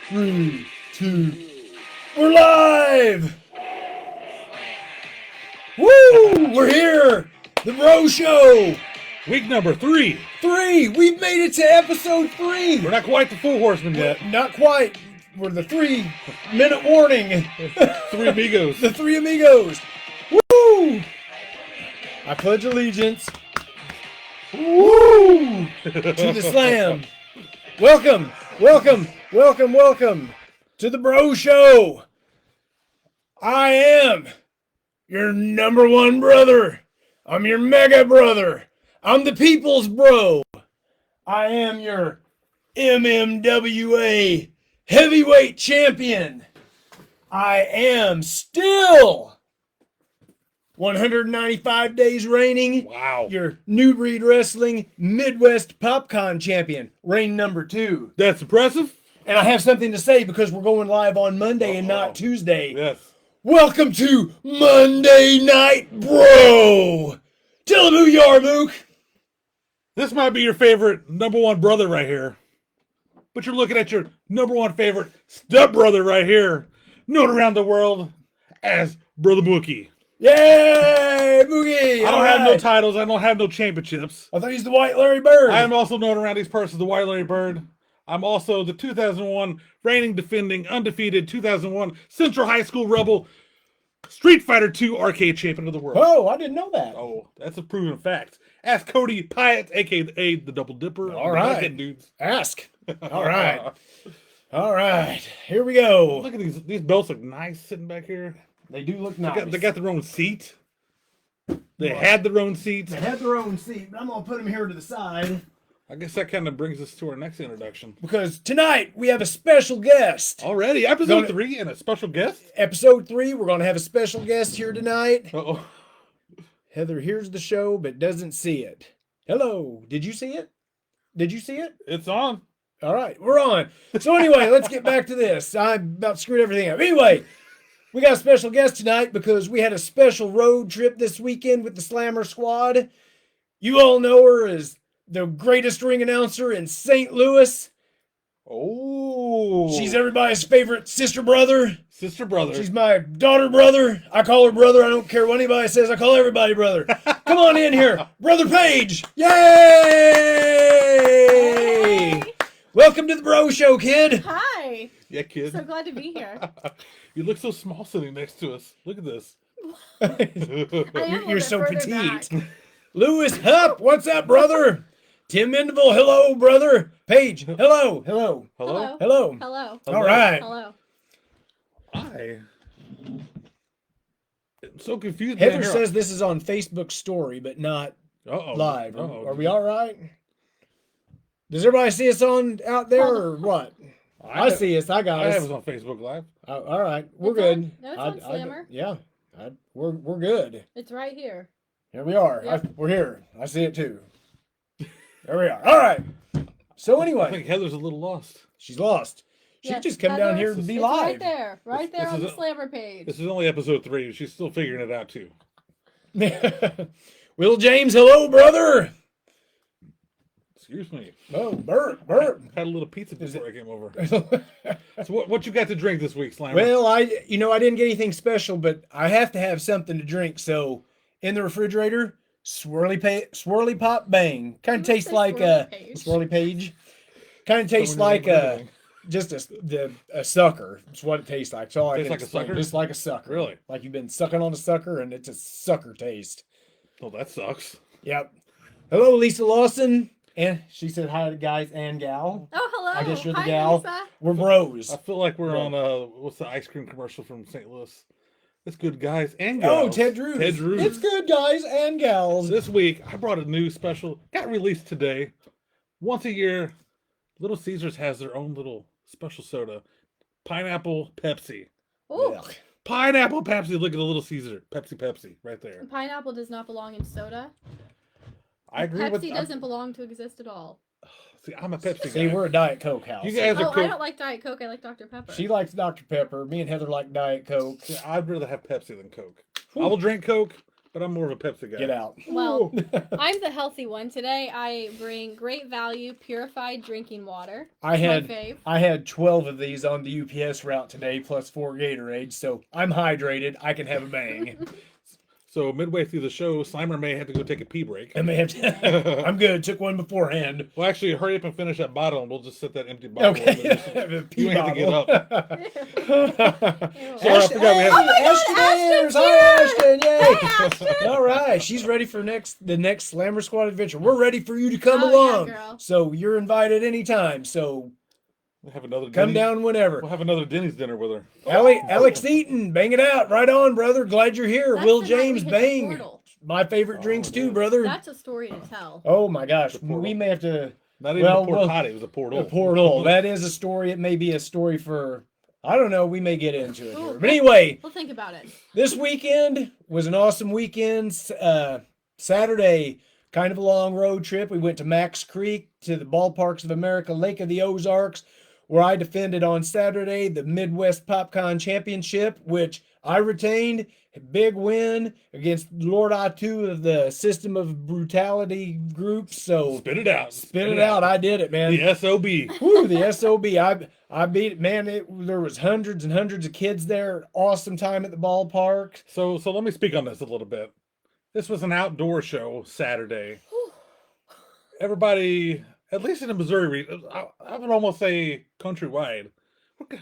3, 2, we're live! Woo! We're here! The Bro Show! Week number 3. 3! We've made it to episode 3! We're not quite the full horseman yet. Not quite. We're the 3-minute warning. Three amigos. The 3 amigos. Woo! I pledge allegiance. Woo! To the slam. Welcome, welcome, welcome, welcome to the Bro Show. I am your number one brother. I'm your mega brother. I'm the people's bro. I am your MMWA heavyweight champion. I am still 195 days reigning. Wow. Your New Breed Wrestling Midwest PopCon champion, reign number 2. That's impressive. And I have something to say because we're going live on Monday and not Tuesday. Yes. Welcome to Monday Night Bro. Tell them who you are, Mook. This might be your favorite number one brother right here. But you're looking at your number one favorite stepbrother right here, known around the world as Brother Mookie. Yay, Mookie. I don't have no titles. I don't have no championships. I thought he's the White Larry Bird. I am also known around these parts as the White Larry Bird. I'm also the 2001 reigning, defending, undefeated 2001 Central High School Rebel Street Fighter II arcade champion of the world. Oh, I didn't know that. Oh, that's a proven fact. Ask Cody Pyatt, aka the Double Dipper. All right, dudes. Ask. All right. All right. Here we go. Look at these belts look nice sitting back here. They do look nice. They got their own seat. They had their own seats. They have their own seat, but I'm going to put them here to the side. I guess that kind of brings us to our next introduction. Because tonight we have a special guest. Already? Episode 3 and a special guest? Episode 3, we're going to have a special guest here tonight. Uh-oh. Heather hears the show but doesn't see it. Hello. Did you see it? Did you see it? It's on. All right, we're on. So anyway, let's get back to this. I about screwed everything up. Anyway, we got a special guest tonight because we had a special road trip this weekend with the Slammer Squad. You all know her as the greatest ring announcer in St. Louis. Oh. She's everybody's favorite sister brother. Sister brother. She's my daughter brother. I call her brother. I don't care what anybody says. I call everybody brother. Come on in here. Brother Page. Yay! Hey. Welcome to the Bro Show, kid. Hi. Yeah, kid. So glad to be here. You look so small sitting next to us. Look at this. I am a You're little so bit further petite. back. Lewis Hupp, what's up, brother? Tim Mendeville, hello, brother. Paige, hello, hello, Hello? hello. Hello. All right. Hello. I am so confused. Heather says this is on Facebook story, but not Uh-oh. live. Uh-oh. Are we all right? Does everybody see us on out there or what? I see us. I got I us. have us on Facebook Live. All right, we're It's good. on- no, it's on Slammer. Yeah, we're good. It's right here. Here we are. Yep. We're here. I see it too. There we are. All right. So I anyway, think Heather's a little lost. she's lost. She Yes, just come down Heather, here and be It's live. right there. Right there This on is the a- Slammer page. This is only episode 3. She's still figuring it out, too. Will James, hello, brother. Excuse me. Oh, Bert. Had a little pizza before I came over. So what you got to drink this week, Slammer? Well, I didn't get anything special, but I have to have something to drink. So in the refrigerator, swirly pop bang. Kind of tastes say like Swirly Page? swirly page. Kind of tastes Someone like knows everything. just a sucker. It's what it tastes like. It's all I Tastes can like a explain. sucker? Just like a sucker. Really? Like you've been sucking on a sucker, and it's a sucker taste. Oh, that sucks. Yep. Hello, Lisa Lawson. And she said hi to guys and gal. Oh, hello. I guess you're the Hi, gal. Lisa. We're bros. I feel like we're Yeah. on what's the ice cream commercial from St. Louis? It's good guys and Oh, gals. Ted Drews. Ted Drews. It's good, guys and gals. This week, I brought a new special. Got released today. Once a year, Little Caesars has their own little special soda. Pineapple Pepsi. Ooh. Ugh. Pineapple Pepsi. Look at the Little Caesar. Pepsi right there. Pineapple does not belong in soda. I agree with Pepsi that. doesn't belong to exist at all. See, I'm a Pepsi See, guy. we're a Diet Coke house. You guys Oh, are I Coke. don't like Diet Coke. I like Dr. Pepper. She likes Dr. Pepper. Me and Heather like Diet Coke. See, I'd rather have Pepsi than Coke. Whew. I will drink Coke, but I'm more of a Pepsi guy. Get out. Well, I'm the healthy one. Today I bring Great Value purified drinking water. I It's had my fave. I had 12 of these on the UPS route today, plus 4 Gatorades, so I'm hydrated. I can have a bang. So midway through the show, Slimer may have to go take a pee break. I may have to, I'm good. Took one beforehand. Well, actually, hurry up and finish that bottle, and we'll just set that empty bottle. Okay. You ain't have to get up. Ew. Sorry, I forgot we have. Ashton Ayers! Ashton's Hi, here! Ashton! Yay! Hey, Ashton! All right, she's ready for the next Slammer Squad adventure. We're ready for you to come Oh, yeah, along. girl. So you're invited anytime. So We'll have another. come Denny's- down whenever. We'll have another Denny's dinner with her. Alex Eaton, bang it out. Right on, brother. Glad you're here. That's Will the night we James, hit the bang. portal. My favorite drinks too, yeah. brother. That's a story to tell. Oh my gosh. The portal. We may have to Not even Well, a portati, it was a portal. a portal. That is a story. It may be a story for I don't know. We may get into it here. But anyway, We'll think about it. this weekend was an awesome weekend. Saturday, kind of a long road trip. We went to Max Creek to the Ballparks of America, Lake of the Ozarks, where I defended on Saturday the Midwest PopCon Championship, which I retained. A big win against Lord I2 of the System of Brutality group. So Spit it out. spit it out. I did it, man. The SOB. Woo, the SOB. I beat it, man. There was hundreds and hundreds of kids there. Awesome time at the ballpark. So let me speak on this a little bit. This was an outdoor show Saturday. Everybody, at least in the Missouri, I would almost say countrywide,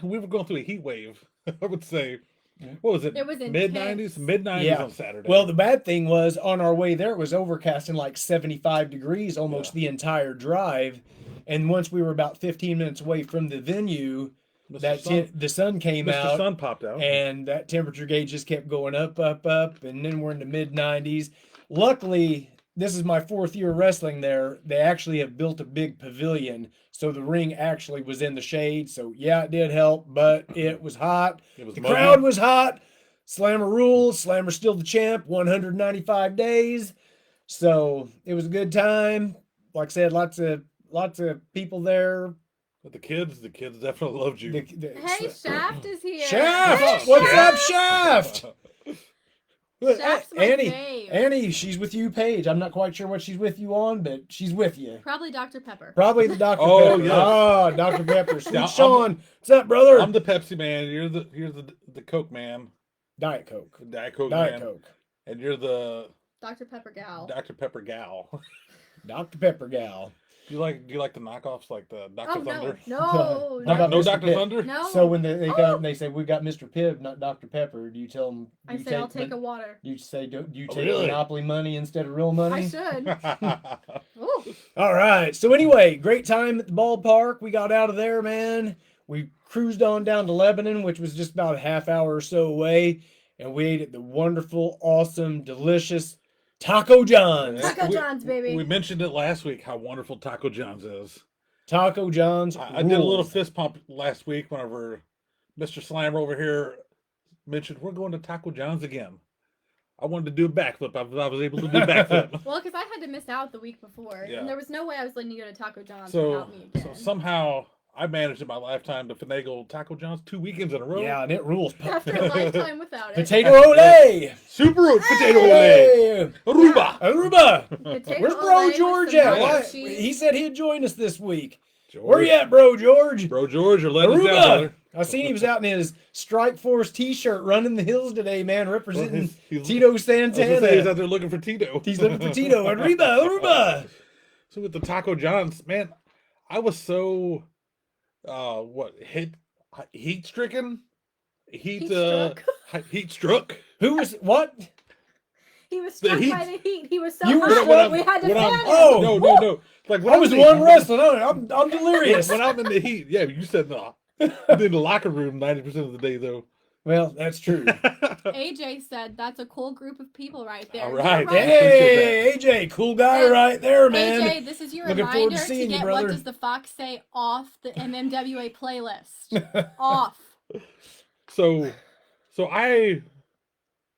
we were going through a heat wave. I would say, what was it? It was mid intense. 90s, mid 90s Yeah. on Saturday. Well, the bad thing was on our way there, it was overcast and like 75 degrees almost the entire drive. And once we were about 15 minutes away from the venue, the sun came Mr. out. Sun popped out. And that temperature gauge just kept going up, up, up, and then we're in the mid 90s. Luckily, this is my 4th year wrestling there. They actually have built a big pavilion, so the ring actually was in the shade. So yeah, it did help, but it was hot. It was The muggy. crowd was hot. Slammer rules. Slammer's still the champ. 195 days. So it was a good time. Like I said, lots of people there. But the kids definitely loved you. Hey, Shaft is here. Shaft! Hey, What's Shaft! up, Shaft? Shaft's my fave. Annie, she's with you, Paige. I'm not quite sure what she's with you on, but she's with you. Probably Dr. Pepper. Probably the Dr. Oh, Pepper. yes. Oh, Dr. Pepper. Sweet Yeah, Sean. What's up, brother? I'm the Pepsi man. You're the Coke man, Diet Coke. the Diet Coke Diet man, Coke. and you're the Dr. Pepper gal. Dr. Pepper gal. Dr. Pepper gal. Do you like the knockoffs like the Dr. Oh, Thunder? no. How about No Mr. Dr. Pibb? Thunder? No. So when they come Oh. and they say, we got Mr. Pibb, not Dr. Pepper, do you tell them, I said I'll take a water. do you say, do you Oh, take really? Monopoly money instead of real money? I should. Ooh. All right. So anyway, great time at the ballpark. We got out of there, man. We cruised on down to Lebanon, which was just about a half hour or so away, and we ate at the wonderful, awesome, delicious Taco John's. Taco John's, baby. We mentioned it last week how wonderful Taco John's is. Taco John's. I did a little rules. fist pump last week whenever Mr. Slammer over here mentioned we're going to Taco John's again. I wanted to do a backflip. I was able to do a backflip. Well, because I had to miss out the week before. Yeah. And there was no way I was letting you go to Taco John's so, without me again. somehow I managed in my lifetime to finagle Taco John's 2 weekends in a row. Yeah, and it rules. After a lifetime without it. Potato ole. Super potato ole. Hey, Aruba. Aruba. Potato Where's ole Bro with George some at? mac Why- and cheese. He said he'd join us this week. George. Where you at, Bro George? Bro George, you're letting us down, Aruba. brother. I seen he was out in his Strike Force T-shirt running the hills today, man, representing he's- Tito I was gonna say he's Santana. out there looking for Tito. He's looking for Tito. Aruba, Aruba. So with the Taco John's, man, I was so heat stricken? Heat struck. Who was what? He was The struck heat- by the heat. He was so You were hot struck- we had to when fan I'm- him. Oh, No. Like when I I'm was in the one heat- wrestling. I'm delirious. When I'm in the heat, yeah, you said no. I'm in the locker room 90% of the day though. Well, that's true. AJ said that's a cool group of people right there. All You're right. Hey, AJ, cool guy right there, man. AJ, this is your Looking forward reminder to to seeing you, get what brother. does the fox say off the MMWA playlist. Off. So I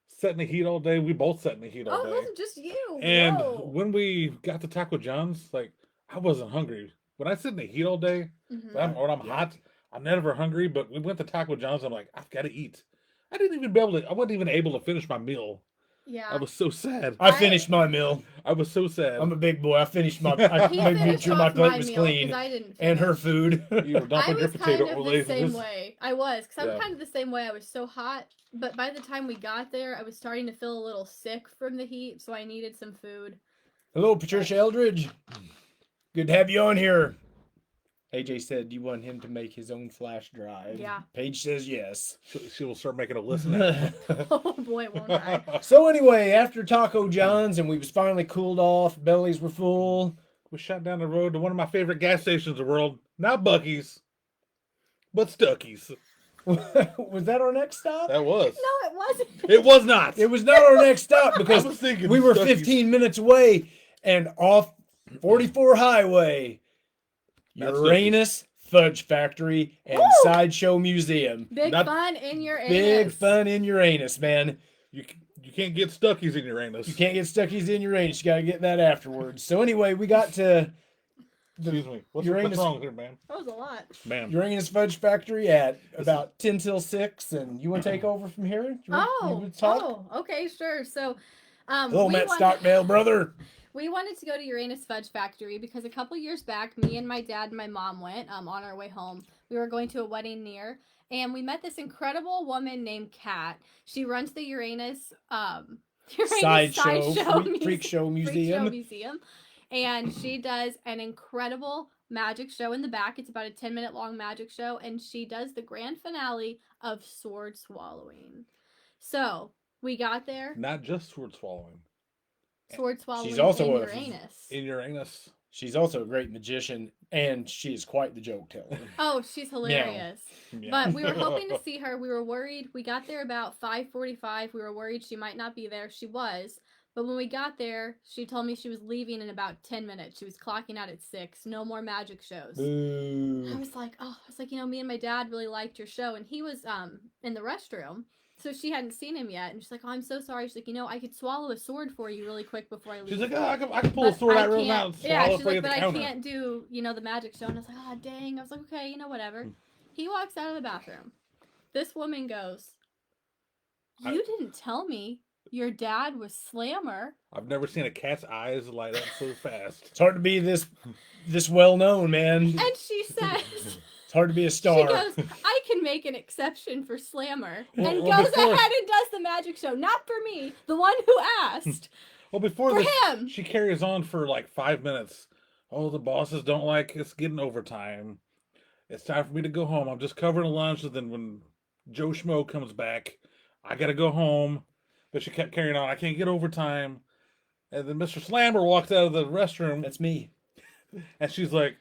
sat in the heat all day. We both sat in the heat all Oh, it day. wasn't just you. And Whoa. when we got to Taco John's, like I wasn't hungry. When I sit in the heat all day, Mhm. when I'm hot, I'm never hungry. But we went to Taco John's. I'm like, I've got to eat. I wasn't even able to finish my meal Yeah. I was so sad. I finished my meal. I was so sad. I'm a big boy. I finished my. I He made finished sure my off plate my was meal clean, 'cause I didn't and her finish. food. You were I dumping your was potato kind of the laces. same way. I was, because I Yeah. was kind of the same way. I was so hot, but by the time we got there, I was starting to feel a little sick from the heat, so I needed some food. Hello, Patricia Eldridge. Good to have you on here. AJ said you want him to make his own flash drive. Yeah. Paige says yes. She will start making a list now. Oh boy, won't I? So anyway, after Taco John's and we was finally cooled off, bellies were full. We shot down the road to one of my favorite gas stations in the world. Not Buc-ee's, but Stuckey's. Was that our next stop? That was. No, it wasn't. It was not. It was not our next stop I because was thinking we were Stuckey's. 15 minutes away and off 44 Highway, That's Uranus Fudge Factory and Woo! Sideshow Museum. Big Not- fun in your Big anus. fun in Uranus, man. You can't get Stuckey's in Uranus. You can't get Stuckey's in Uranus. You got to get that afterwards. So anyway, we got to Excuse me. What's Uranus- wrong here, man? That was a lot. Ma'am. Uranus Fudge Factory at about 10 till 6. And you want to take over from here? You wanna talk? Oh, okay, sure. So, Hello, we Matt wanted- Stockdale, brother. We wanted to go to Uranus Fudge Factory because a couple years back, me and my dad and my mom went on our way home. We were going to a wedding near, and we met this incredible woman named Kat. She runs the Uranus Sideshow, Muse- Freak Show Freak Museum. Show Museum. And she does an incredible magic show in the back. It's about a 10-minute long magic show, and she does the grand finale of sword swallowing. So we got there, Not just sword swallowing. sword swallowing She's also in a- Uranus. In Uranus. She's also a great magician, and she is quite the joke teller. Oh, she's hilarious. Yeah. But we were hoping to see her. We were worried. We got there about 5:45. We were worried she might not be there. She was. But when we got there, she told me she was leaving in about 10 minutes. She was clocking out at 6. No more magic shows. I Boo. was like, me and my dad really liked your show. And he was in the restroom. So she hadn't seen him yet. And she's like, oh, I'm so sorry. She's like, I could swallow a sword for you really quick before I leave. She's like, oh, I can pull a But sword I out real can't- now and Yeah, swallow it she's for you like, at but the I counter. can't do, the magic show. And I was like, oh, dang. I was like, okay, whatever. He walks out of the bathroom. This woman goes, you didn't tell me your dad was Slammer. I've never seen a cat's eyes light up so fast. It's hard to be this well known, man. And she says, It's hard to be a she star. goes, I can make an exception for Slammer. Well, And well, goes before- ahead and does the magic show. Not for me, the one who asked. Well, before For this, him. she carries on for like 5 minutes. Oh, the bosses don't like it's getting overtime. It's time for me to go home. I'm just covering lunch, and then when Joe Schmo comes back, I gotta go home. But she kept carrying on. I can't get overtime. And then Mr. Slammer walks out of the restroom, That's me. and she's like,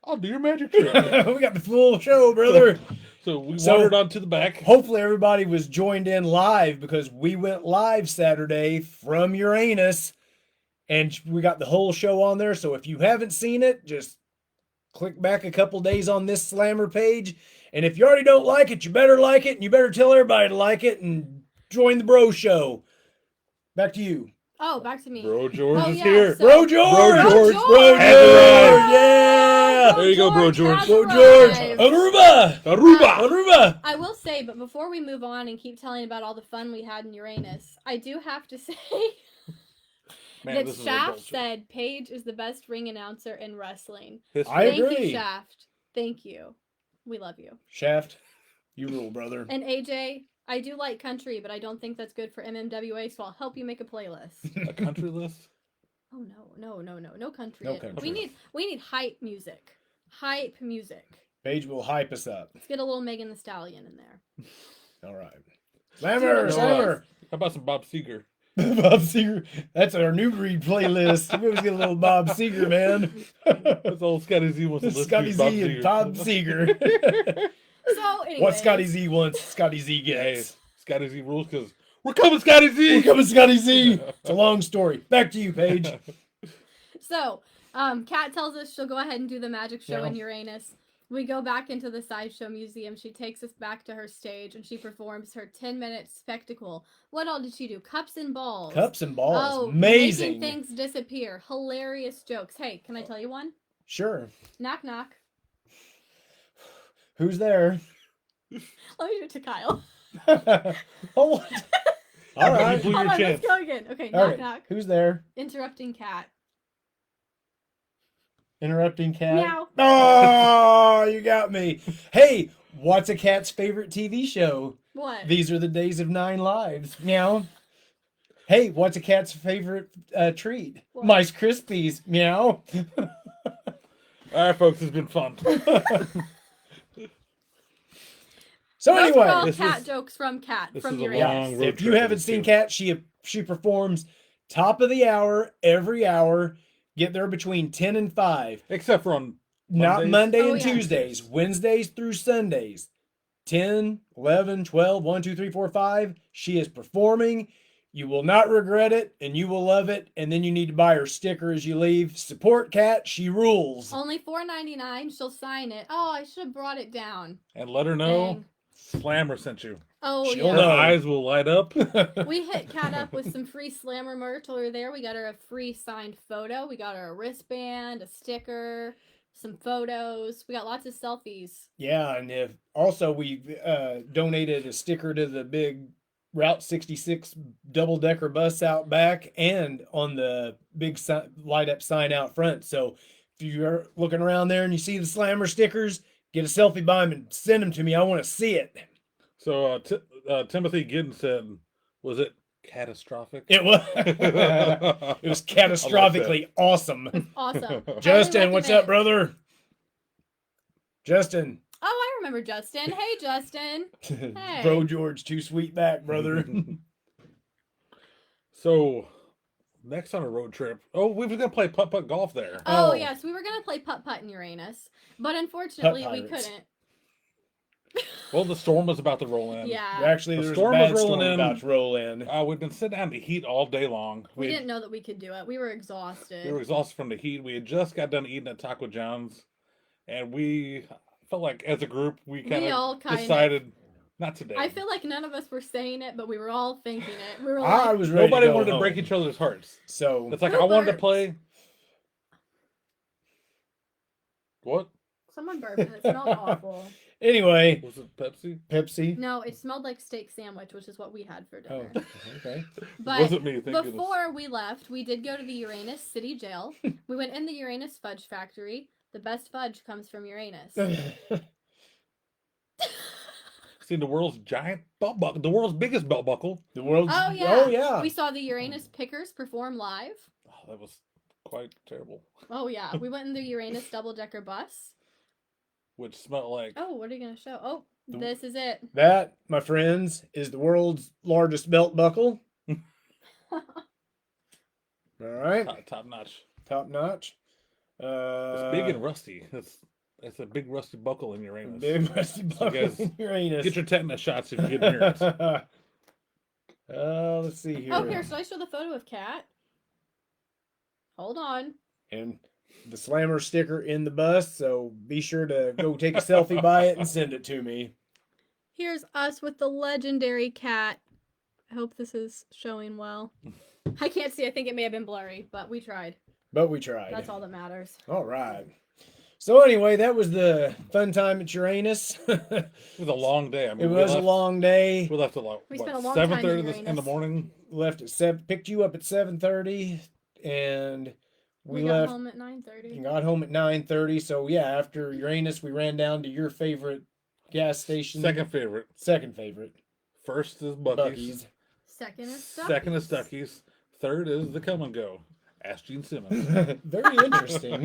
"I'll do your magic trick." We got the full show, brother. So we So- wandered onto the back. Hopefully everybody was joined in live because we went live Saturday from Uranus and we got the whole show on there. So if you haven't seen it, just click back a couple days on this Slammer page. And if you already don't like it, you better like it and you better tell everybody to like it and join the Bro Show. Back to you. Oh, back to me. Bro George Oh, is yeah, here. so- Bro George! Bro George. Bro George! Has Yeah! There you go, Bro George. has Bro George! arrived. Aruba! Aruba. Aruba! I will say, but before we move on and keep telling about all the fun we had in Uranus, I do have to say Man, that this is Shaft bullshit. said Paige is the best ring announcer in wrestling. History. I Thank agree. you, Shaft. Thank you. We love you. Shaft, you rule, brother. And AJ, I do like country, but I don't think that's good for MMWA, so I'll help you make a playlist. A country list. Oh no country. No country. We need hype music. Hype music. Paige will hype us up. Let's get a little Megan Thee Stallion in there. All right. Slammer, No, Slammer. How about some Bob Seger? Bob Seger. That's our new breed playlist. We always get a little Bob Seger, man. That's old Scotty Z wants to listen Scotty to Z and Bob Seger. So anyway. What Scotty Z wants, Scotty Z Hey, gets. Scotty Z rules because we're coming, Scotty Z. Here comes Scotty Z. It's a long story. Back to you, Paige. So, Kat tells us she'll go ahead and do the magic show Yeah. in Uranus. We go back into the Sideshow Museum. She takes us back to her stage and she performs her 10-minute spectacle. What all did she do? Cups and balls. Cups and balls. Oh, Amazing. making things disappear. Hilarious jokes. Hey, can I tell you one? Sure. Knock knock. Who's there? Let me do it to Kyle. Oh, what? All You right. blew Hold your on, chance. let's go again. Okay, All knock right. knock. Who's there? Interrupting cat. Interrupting cat. Meow. Oh, you got me. Hey, what's a cat's favorite TV show? What? These are the days of 9 lives. Meow. Hey, what's a cat's favorite treat? What? Mice Krispies. Meow. All right, folks, it's been fun. So Those were all anyway, this cat was- jokes from Cat this from is a Uranus. long road if you trip haven't with seen you. Cat, she performs top of the hour every hour. Get there between 10 and 5. Except for on Not Mondays? Monday Oh, and yeah. Tuesdays, Wednesdays through Sundays. 10, 11, 12, 1, 2, 3, 4, 5. She is performing. You will not regret it and you will love it. And then you need to buy her sticker as you leave. Support Cat. She rules. Only $4.99. She'll sign it. Oh, I should have brought it down. And let her know Dang. Slammer sent you. Oh, She'll Her yeah. know. eyes will light up. We hit Cat up with some free Slammer merch while we were there. We got her a free signed photo. We got her a wristband, a sticker, some photos. We got lots of selfies. Yeah, and if also we donated a sticker to the big Route 66 double-decker bus out back and on the big light-up sign out front. So if you're looking around there and you see the Slammer stickers, get a selfie by them and send them to me. I want to see it. So Timothy Giddens said, was it catastrophic? It was it was catastrophically awesome. Awesome. Justin, what's up, recommend- brother? Justin. Oh, I remember Justin. Hey, Justin. Hey. Bro George, too sweet back, brother. So, next on a road trip. Oh, we were going to play putt-putt golf there. Oh, Oh. yes. We were going to play putt-putt in Uranus. But unfortunately, we Pirates. couldn't. Well, the storm was about to roll in. Yeah. Actually, The there's a storm was bad storm rolling in. about to roll in. We've been sitting out in the heat all day long. We didn't know that we could do it. We were exhausted. We were exhausted from the heat. We had just got done eating at Taco John's. And we felt like, as a group, we kind all of kind of- decided, not today. I feel like none of us were saying it, but we were all thinking it. We were I like, was ready Nobody to go wanted to home. break each other's hearts. So It's like, Who I wanted to burped? play. What? someone burped and it smelled awful. anyway, Was it Pepsi? Pepsi. No, it smelled like steak sandwich, which is what we had for Oh, dinner. okay. But Wasn't me. Thank goodness. before we left, we did go to the Uranus City Jail. We went in the Uranus Fudge Factory. The best fudge comes from Uranus. Seen the world's giant belt buckle, the world's biggest belt buckle. The world's. Oh, yeah. Oh yeah. We saw the Uranus Pickers perform live. Oh, that was quite terrible. Oh, yeah. We went in the Uranus double-decker bus. Which smelled like Oh, what are you going to show? Oh, The- this is it. That, my friends, is the world's largest belt buckle. All right, top notch. top notch. It's big and rusty. It's a big rusty buckle in Uranus. big rusty buckle guys, in Uranus. Get your tetanus shots if you get Uranus. Let's see here. Oh, here, should I show the photo of Kat? Hold on. And the Slammer sticker in the bus, so be sure to go take a selfie by it and send it to me. Here's us with the legendary Kat. I hope this is showing well. I can't see. I think it may have been blurry, but we tried. But we tried. That's all that matters. All right. So anyway, that was the fun time at Uranus. It was a long day. I mean, It was a long day. We left at like We spent a long time in 7:30 in the Uranus. morning. Left at 7. Picked you up at 7:30, and We we got left. home at 9:30. And got home at 9:30. So yeah, after Uranus, we ran down to your favorite gas station. Second favorite. Second favorite. First is Buc-ee's. Buc-ee's. Second is stuff. Second is Stuckey's. Third is the Come and Go. Ask Gene Simmons. Very interesting.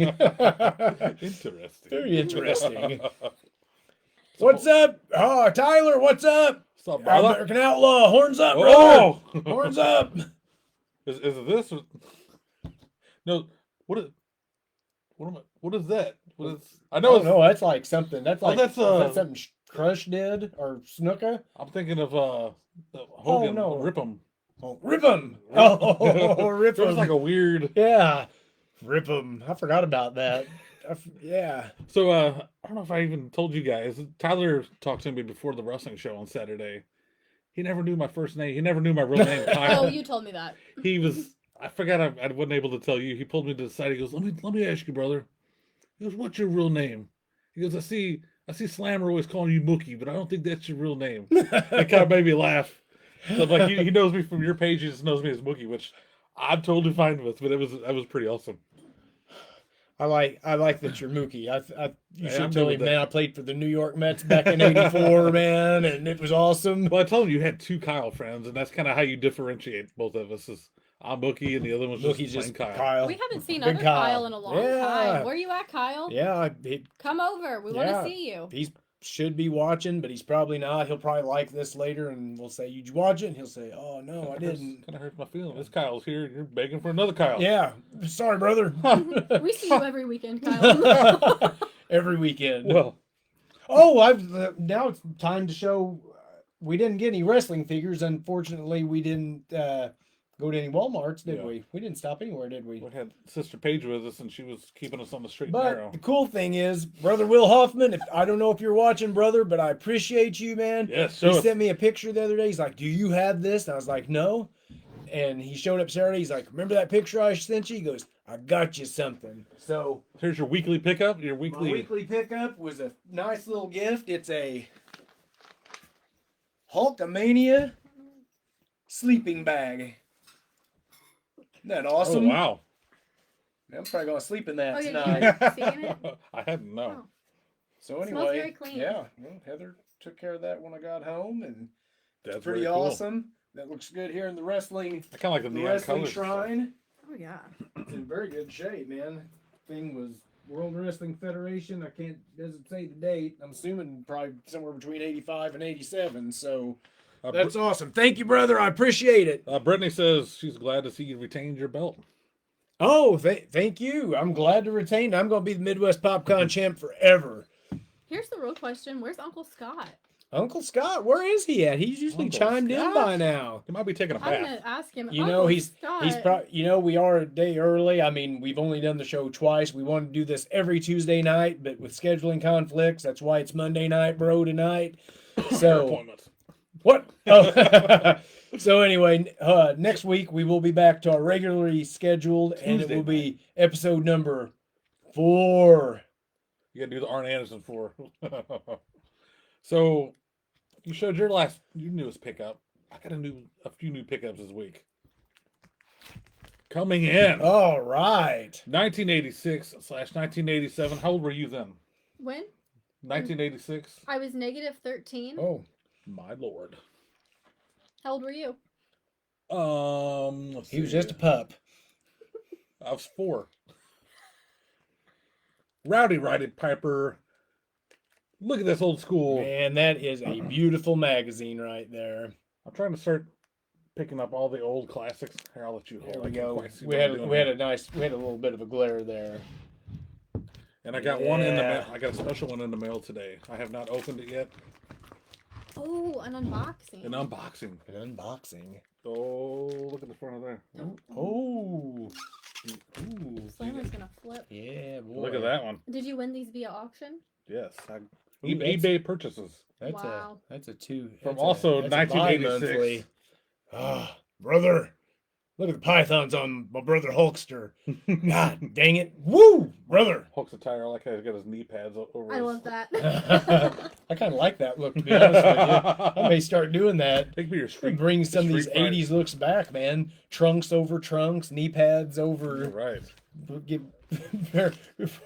Interesting. Very interesting. What's up? Oh, Tyler, what's up? What's up, brother? American Outlaw. Horns up, brother. Oh! Horns up. Is it this? Or... No. What is that? What is? I know. Oh, It's, no, that's like something. That's like that's, is that something Crush did or Snuka. I'm thinking of Hogan. no. Rip 'em. Oh, Rip 'em. Oh, Rip There was 'em. like a weird. Yeah. Rip 'em. I forgot about that. Yeah. So I don't know if I even told you guys. Tyler talked to me before the wrestling show on Saturday. He never knew my first name. He never knew my real name, Kyle. Oh, you told me that. He was. I forgot. I wasn't able to tell you. He pulled me to the side. He goes, "Let me ask you, brother." He goes, "What's your real name?" He goes, "I see Slammer always calling you Mookie, but I don't think that's your real name." It kind of made me laugh. So like he knows me from your page. He just knows me as Mookie, which I'm totally fine with. But that was pretty awesome. I like that you're Mookie. You Hey, should I'm tell good him, with man. I played for the New York Mets back in '84, man, and it was awesome. Well, I told him you had two Kyle friends, and that's kind of how you differentiate both of us. Is I'm Mookie, and the other one's Mookie's just just plain Kyle. Kyle. We haven't seen Big other Kyle in a long Yeah. time. Where you at, Kyle? Yeah, Come over. We want Yeah. to see you. he should be watching, but he's probably not. He'll probably like this later, and we'll say, "Did you watch it?" And he'll say, "Oh no, I didn't." Kind of hurts my feelings. This Kyle's here. You're begging for another Kyle. Yeah, sorry, brother. We see you every weekend, Kyle. Every weekend. Well, Oh, I've now it's time to show. We didn't get any wrestling figures. Unfortunately, we didn't go to any WalMarts, did Yeah. we? We didn't stop anywhere, did we? we had Sister Paige with us, and she was keeping us on the straight and But narrow. the cool thing is, brother Will Hoffman. If I don't know if you're watching, brother, but I appreciate you, man. Yes, He so sent me a picture the other day. He's like, "Do you have this?" And I was like, "No." And he showed up Saturday. He's like, "Remember that picture I sent you?" He goes, "I got you something." So here's your weekly pickup. Your my weekly. weekly pickup was a nice little gift. It's a Hulkamania sleeping bag. Isn't that Oh awesome? wow! I'm probably gonna sleep in that Oh, yeah, tonight. you seen it? I hadn't known. Oh. So Smells anyway, very clean. yeah, well, Heather took care of that when I got home, and That's it's pretty very cool. awesome. That looks good here in the wrestling I kind of like the neon wrestling colors. shrine. Oh yeah. It's in very good shape, man. Thing was World Wrestling Federation. I can't doesn't say the date. I'm assuming probably somewhere between 85 and 87. So that's awesome. Thank you, brother. I appreciate it. Brittany says she's glad to see you retained your belt. Oh, thank you. I'm glad to retain. I'm going to be the Midwest PopCon champ forever. Here's the real question: where's Uncle Scott? Uncle Scott, where is he at? He's usually Uncle chimed in Scott? by now. He might be taking a I'm bath. gonna ask him. You know, Uncle he's Scott. probably, you know, we are a day early. I mean, we've only done the show twice. We wanted to do this every Tuesday night, but with scheduling conflicts, that's why it's Monday night, bro, tonight. So, Appointments. what? Oh. So anyway, next week we will be back to our regularly scheduled, and it Tuesday will be episode number 4. You gotta do the Arn Anderson for. So, you showed your newest pickup. I got a few new pickups this week. Coming in, All right. 1986/1987. How old were you then? When 1986. I was negative 13. Oh, My lord. How old were you? Let's he was see. just a pup. I was 4. Rowdy Roddy Piper. Look at this old school. Man, that is a beautiful magazine right there. I'm trying to start picking up all the old classics. Here, I'll let you hold. There I we can't go. quite see We what I'm had doing we had here. we had a little bit of a glare there. And I got one in the Yeah. mail. I got a special one in the mail today. I have not opened it yet. Oh, an unboxing. An unboxing. An unboxing. Oh, look at the front of there. Oh. Ooh. Slammer's gonna flip. Yeah, boy. Look at that one. Did you win these via auction? Yes. Ooh, that's- eBay purchases. That's Wow. that's a 2. From that's also that's a 1986. bi-monthly. Ah, brother. Look at the pythons on my brother Hulkster. God dang it. Woo, brother. Hulk's attire. I like how he's got his knee pads over I his... love that. I kind of like that look, to be honest with you. I may start doing that. Take me your street. Bring some of these Street fight. 80s looks back, man. Trunks over trunks, knee pads You're over. right. Get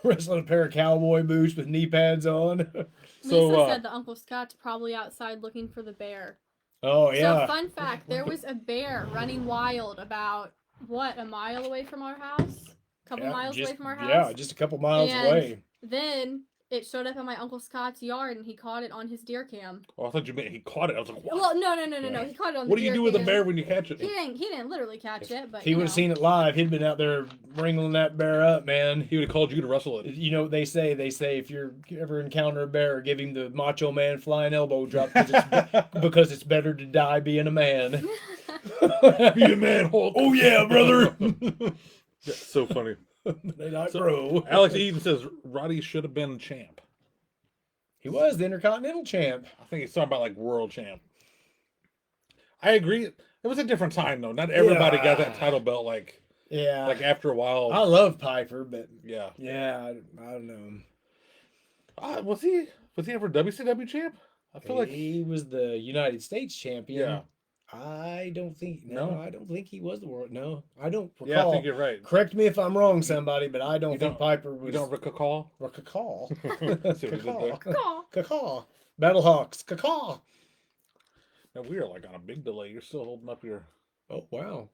wrestling a pair of cowboy boots with knee pads on. So, Lisa said that Uncle Scott's probably outside looking for the bear. Oh yeah. So fun fact, there was a bear running wild about, a mile away from our house? Couple Yeah, miles just- away from our house? Yeah, just a couple miles And away. Then it showed up in my Uncle Scott's yard and he caught it on his deer cam. Oh, I thought you meant he caught it. I was like, what? Well, no. He caught it on the What do you deer do with a cam. bear when you catch it? He didn't literally catch it, but If he you would know. have seen it live, he'd been out there wrangling that bear up, man. He would have called you to wrestle it. You know what they say? They say if you ever encounter a bear, give him the Macho Man flying elbow drop because it's better to die being a man. Be a man, Hulk. Oh yeah, brother. That's so funny. Monday Night So, Bro. Alex Eden says Roddy should have been champ. He was the Intercontinental champ. I think he's talking about like world champ. I agree. It was a different time though. Not everybody got that title belt like Yeah. after a while. I love Piper, but Yeah. yeah, I don't know. Was he ever WCW champ? I feel like He was the United States champion. Yeah. I don't think. No? No, I don't think he was the world. No, I don't recall. Yeah, I think you're right. Correct me if I'm wrong, somebody, but I don't You think don't- Piper You was. don't recall? Cacaw. See what we did there? Caw. Cacaw. Battlehawks. Cacaw. No, we are like on a big delay. You're still holding up your. Oh wow.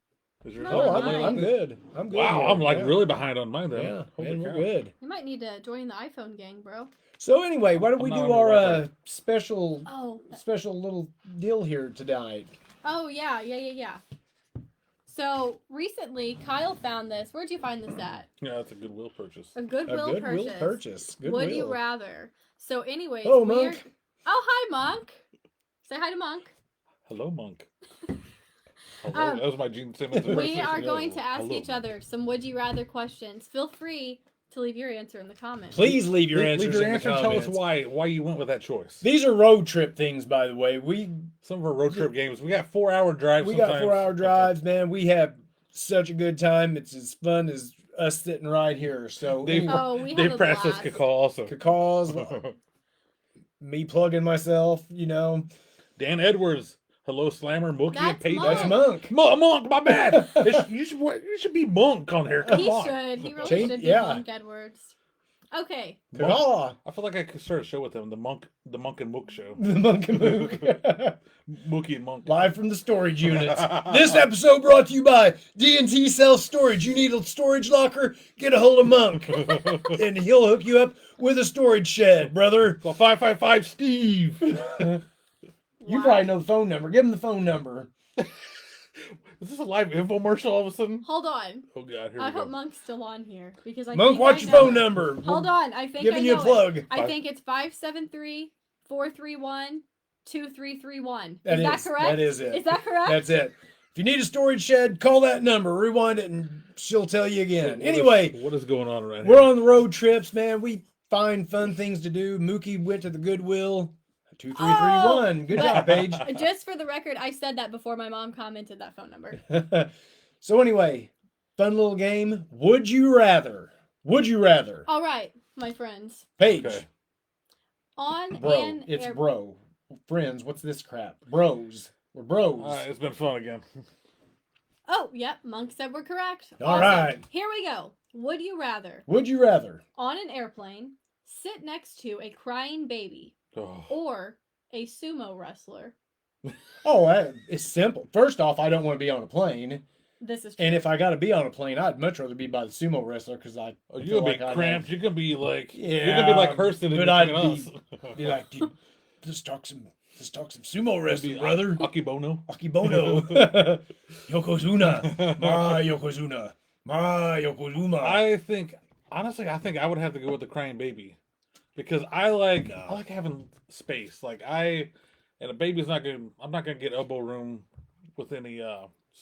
Is yours No, on a Oh, delay mine. like I'm this? good. I'm good. Wow, here. I'm like Yeah. really behind on mine though. Yeah, Holy man, we're cow. good. You might need to join the iPhone gang, bro. So anyway, why don't we I'm not do on our the Wi-Fi. special Oh, little deal here tonight? oh yeah. So recently, Kyle found this. Where'd you find this at? Yeah, that's a Goodwill purchase. A A Goodwill goodwill purchase. purchase. Goodwill. Would you rather? So, anyways, Hello, we are- Monk. Oh, hi, Monk. Say hi to Monk. Hello, Monk. Hello. Um, That was my Gene Simmons. We impersonation. are going to ask Hello, each other some would you rather questions. Feel free to leave your answer in the comments. Please leave your Leave answers your in answer the and tell comments. us why you went with that choice. These are road trip things, by the way. Some of our road trip games, we got 4-hour drives. We got sometimes. 4-hour drives, man. We have such a good time. It's as fun as us sitting right here. So They- Oh, we They had a pressed us blast. to call also. cause me plugging myself, Dan Edwards. Hello, Slammer, Mookie, and That's Peyton. Monk. That's Monk. Monk, my bad. You should be Monk on there. Come He on. should. He really Change- should be yeah. Monk Edwards. Okay. Monk. Caw. I feel like I could start a show with them, the Monk and Mook show. The Monk and Mook. Mookie and Monk. Live from the storage units. This episode brought to you by D&T Self Storage. You need a storage locker? Get a hold of Monk, and he'll hook you up with a storage shed, brother. Call 555 Steve. You Wow. probably know the phone number. Give him the phone number. Is this a live infomercial all of a sudden? Hold on. Oh God, here I we go. hope Monk's still on here because I Monk, think what's I your know phone it. number? Hold on. I think Giving I you a know it. plug. I think it's 573-431-2331. That Is that is- correct? that is it. Is that correct? That's it. If you need a storage shed, call that number. Rewind it, and she'll tell you again. What Anyway, what is going on right we're here? on the road trips, man. We find fun things to do. Mookie went to the Goodwill. 2, 3, 3, Oh, 1. Good but- job, Paige. Just for the record, I said that before my mom commented that phone number. So anyway, fun little game. Would you rather? Would you rather? All right, my friends. Paige, Okay. On bro. an It's air- bro. Friends, what's this crap? Bros. We're bros. It's been fun again. Oh, yep. Monk said we're correct. All right. Here we go. Would you rather Would you rather? on an airplane sit next to a crying baby Oh. or a sumo wrestler? Oh, it's simple. First off, I don't want to be on a plane. This is true. And if I got to be on a plane, I'd much rather be by the sumo wrestler because I Oh, feel you're gonna like be I'd cramped. You're gonna be like Yeah, you're gonna be like Hurston and but I'd us. be like, dude, let's talk some sumo wrestling, Be brother. Akibono. Akibono. Yokozuna. Ma Yokozuna. Ma Yokozuna. I think honestly, I think I would have to go with the crying baby because I like having space. Like and a baby's not gonna. I'm not gonna get elbow room with any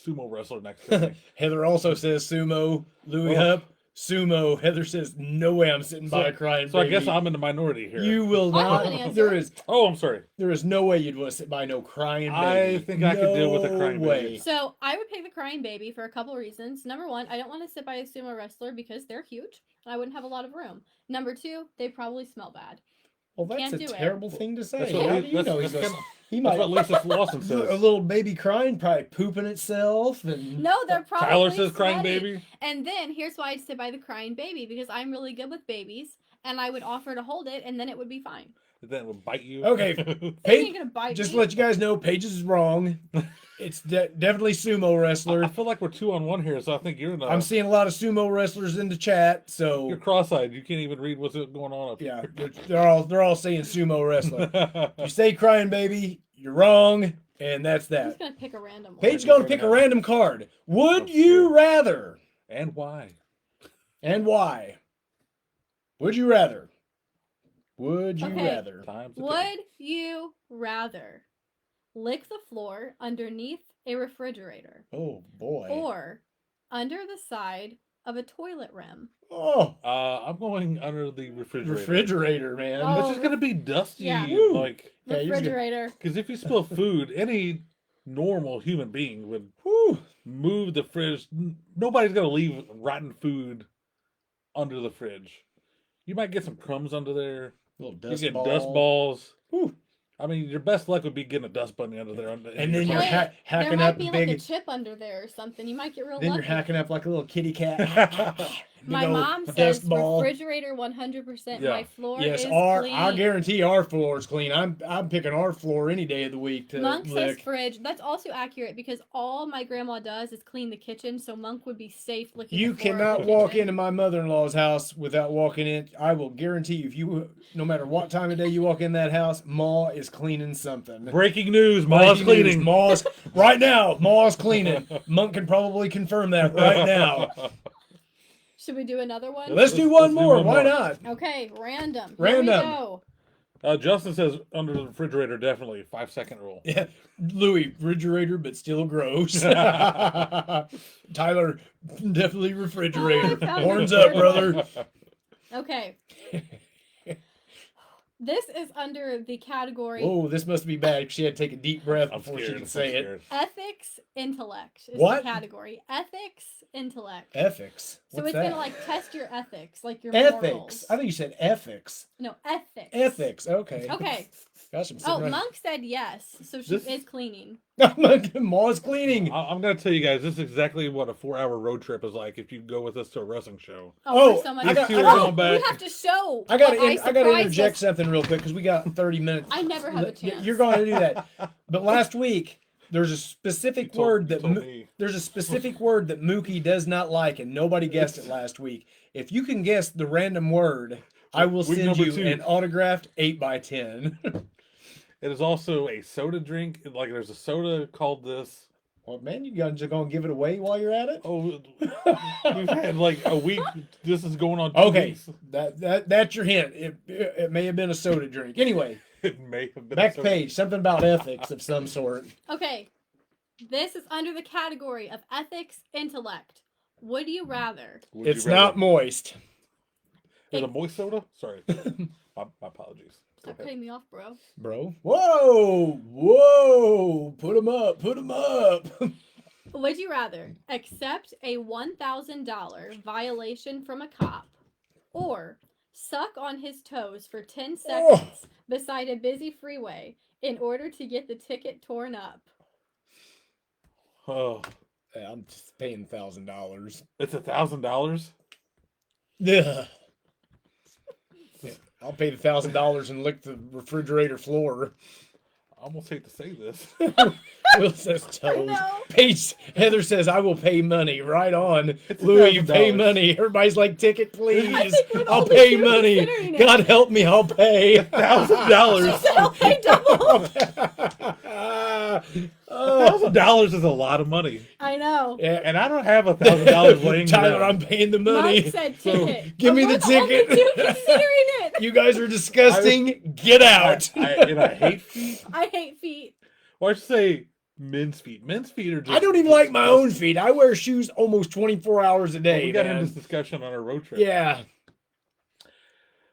sumo wrestler next to me. Heather also says sumo. Louis Oh. Hupp. Sumo. Heather says, no way I'm sitting by So- a crying So I baby. guess I'm in the minority here. You will I have not. an answer. Oh, I'm sorry. There is no way you'd want to sit by no crying baby. I think I could deal with a No crying way. baby. So I would pick the crying baby for a couple reasons. Number one, I don't want to sit by a sumo wrestler because they're huge and I wouldn't have a lot of room. Number two, they probably smell bad. Well, that's Can't a do it. terrible thing to say. That's How what, do you know he's that's, a, kinda- he that's might what Lisa Lawson a says. little baby crying, probably pooping itself, and No, they're probably Tyler says crying sweaty. baby. And then here's why I'd sit by the crying baby because I'm really good with babies and I would offer to hold it and then it would be fine. Then it would bite you. Okay. They Paige, ain't gonna bite just to me. let you guys know, Paige is wrong. It's definitely sumo I wrestler. feel like we're 2-on-1 here, so I think you're in I'm seeing a lot of sumo wrestlers in the chat, so you're cross-eyed. You can't even read what's going on up yeah, here. they're all saying sumo wrestler. If you say crying baby, you're wrong, and that's I'm that. just gonna pick a random one. Paige's gonna pick a random card. Would Oh, you sure. rather? And why? And why? Would you rather? Would you Okay. rather? Times a Would you rather lick the floor underneath a refrigerator Oh boy. or under the side of a toilet rim? Oh, I'm going under the refrigerator. refrigerator, man. Oh. It's just gonna be dusty, Yeah. Woo. like Yeah, you're good. Refrigerator. because if you spill food, any normal human being would Whew. move the fridge. Nobody's gonna leave rotten food under the fridge. You might get some crumbs under there. Little You dust get ball. dust balls. Whew. I mean, your best luck would be getting a dust bunny under there. And then Hey, you're there hacking might up be big. like a chip under there or something. You might get real Then lucky. you're hacking up like a little kitty cat. My Big old mom dust says ball. refrigerator 100%. Yeah. My floor Yes, is clean. I guarantee our floor is clean. I'm picking our floor any day of the week to Monk says lick. fridge. That's also accurate because all my grandma does is clean the kitchen, so Monk would be safe licking You the floor of cannot the walk kitchen. into my mother-in-law's house without walking in. I will guarantee you, if you, no matter what time of day you walk in that house, Ma is cleaning something. Breaking news: Ma's Breaking news, cleaning. Ma's right now. Ma's cleaning. Monk can probably confirm that right now. Should we do another one? Let's do one let's do more. one Why more. not? Okay, random. Here Random. we go. Justin says under the refrigerator, definitely 5-second rule. Yeah, Louis, refrigerator, but still gross. Tyler, definitely refrigerator. Oh, I found Horns it. up, brother. Okay. This is under the category Oh, this must be bad. She had to take a deep breath I'm before scared. she could I'm say it. scared. ethics intellect is What? the category. Ethics intellect. Ethics. So What's it's that? gonna like test your ethics, like your ethics. morals. I think you said ethics. No, ethics. Ethics. Okay. Okay. Gosh, I'm Oh, sitting Monk said yes, so she This- is cleaning. right. Ma's cleaning. I'm going to tell you guys, this is exactly what a 4-hour road trip is like if you go with us to a wrestling show. Oh, we're so much I got- I oh, got- we have to show. I gotta, what I gotta surprised interject us. something real quick because we got 30 minutes. I never have a chance. You're going to do that. But last week, there's a specific word that me. there's a specific word that Mookie does not like, and nobody guessed it last week. If you can guess the random word, I will Week send number you 2. an autographed 8x10. It is also a soda drink. Like there's a soda called this. Well, man, you guys are going to give it away while you're at it? Oh, we've had like a week. This is going on 2 Okay, weeks. that's your hint. It may have been a soda drink. Anyway, It may have been a back soda. page, something about ethics of some sort. Okay, this is under the category of ethics intellect. Would you rather? Would you It's rather- not moist. Is it a moist soda? Sorry. my apologies. Go Stop ahead. cutting me off, bro. Bro. Whoa. Put them up. Would you rather accept a $1,000 violation from a cop or suck on his toes for 10 seconds beside a busy freeway in order to get the ticket torn up? Oh, Yeah, I'm just paying $1,000. it's $1,000. Yeah. I'll pay the $1,000 and lick the refrigerator floor. I almost hate to say this. Will says toes. No. Paige, Heather says, I will pay money. Right on. It's Louis, you $1,000. pay money. Everybody's like, ticket, please. I think we're the I'll only pay two money. considering it. God help me, I'll pay. $1,000. I'll pay double. Oh, $1,000 is a lot of money, I know. yeah. and I don't have $1,000 laying Tyler, around. I'm paying the Monk money. said So, ticket. give me But the we're only ticket. two considering it. You guys are disgusting. Get out. And I hate feet. I hate feet. Well, I should say men's feet. Men's feet are just. I don't even like my own feet. I wear shoes almost 24 hours a Well, day. we got man. into this discussion on our road trip. Yeah.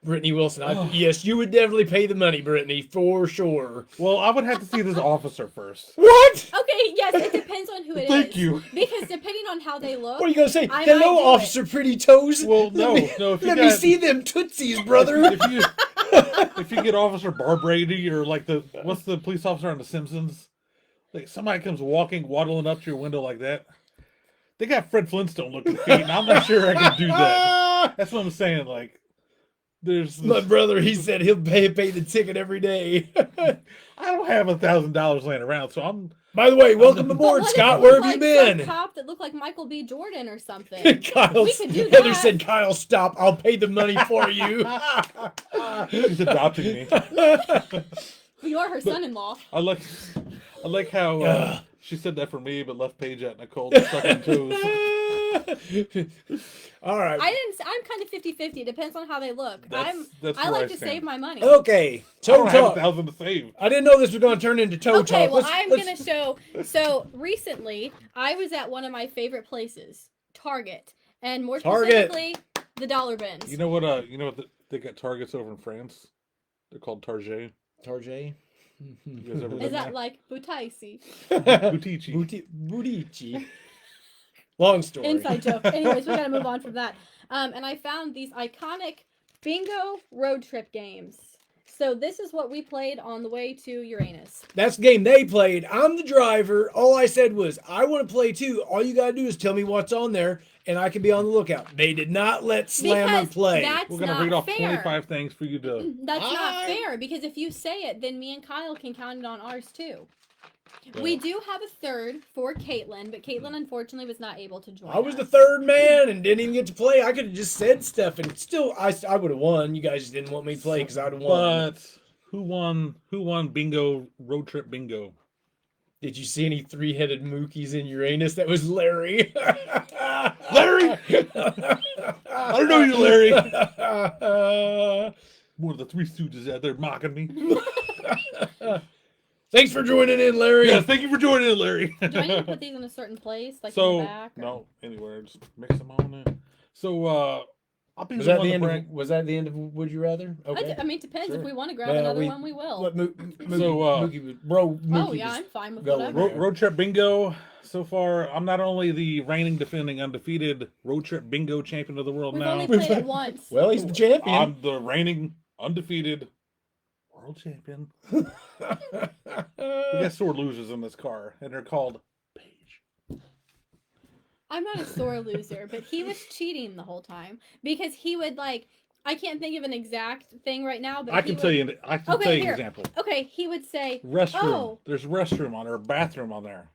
Brittany Wilson. Yes, you would definitely pay the money, Brittany, for sure. Well, I would have to see this officer first. What? Okay, yes, it depends on who it is. Thank you. Because depending on how they look, What are you going to say? I might Hello, do it. Officer Pretty Toes. Well, no, Let me, no. If you let got, me see them tootsies, brother. if you get Officer Barbrady or like what's the police officer on The Simpsons? Like somebody comes waddling up to your window like that. They got Fred Flintstone looking feet, and I'm not sure I can do that. That's what I'm saying. Like, there's. My brother, he said he'll pay the ticket every day. I don't have $1,000 laying around, so I'm. By the way, welcome But aboard, what if Scott. it Where was have you like some been? Cop that looked like Michael B. Jordan or something. Kyle, We could do Heather that. said, Kyle, stop. I'll pay the money for you. He's adopting me. You are her son-in-law. I like how Ugh. she said that for me, but left Paige at Nicole to suck on toes. All right. I'm kind of 50-50. It depends on how they look. That's I where like to stand. save my money. Okay. I Toe don't have talk. $1,000 to save. I didn't know this was going to turn into toe Okay, talk. well, Let's- I'm let's- going to show. So, recently, I was at one of my favorite places, Target. And more Target. specifically, the Dollar Bins. You know what? They got Targets over in France. They're called Target. Tarjay. You guys ever Is been that there? like Boutaisi? Butici. Butici. Long story. Inside joke. Anyways, we got to move on from that. And I found these iconic bingo road trip games. So this is what we played on the way to Uranus. That's the game they played. I'm the driver. All I said was, I want to play too. All you got to do is tell me what's on there, and I can be on the lookout. They did not let Slammer Because play. that's We're gonna not read off fair. 25 things for you to. That's not I- fair, because if you say it, then me and Kyle can count it on ours too. We do have a third for Caitlin, but Caitlin unfortunately was not able to join I was the us. third man and didn't even get to play. I could have just said stuff, and still, I would have won. You guys just didn't want me to play because I would have won. But who won? Who won bingo, road trip bingo? Did you see any three-headed Mookies in Uranus? That was Larry. Larry! I don't know you, Larry. One of the three stooges out there mocking me. Thanks for joining in, Larry. Yes, thank you for joining, Larry. Do I need to put these in a certain place, like in So the back? or- no, anywhere, just mix them on in. So I'll be Was the that one the to end? brag. Was that the end of Would You Rather? Okay. I mean, it depends. Sure. If we want to grab Well, another we- one, we will. What So, Oh yeah, I'm fine with go whatever. with Road trip bingo. So far, I'm not only the reigning, defending, undefeated road trip bingo champion of the world We've now. only played it once. Well, he's the champion. I'm the reigning, undefeated world champion. We got sore losers in this car, and they're called Paige. I'm not a sore loser, but he was cheating the whole time because he would like. I can't think of an exact thing right now, but I he can would- tell you. I can Okay, tell you an here. example. Okay, he would say, Restroom. Oh. There's restroom on there, bathroom on there.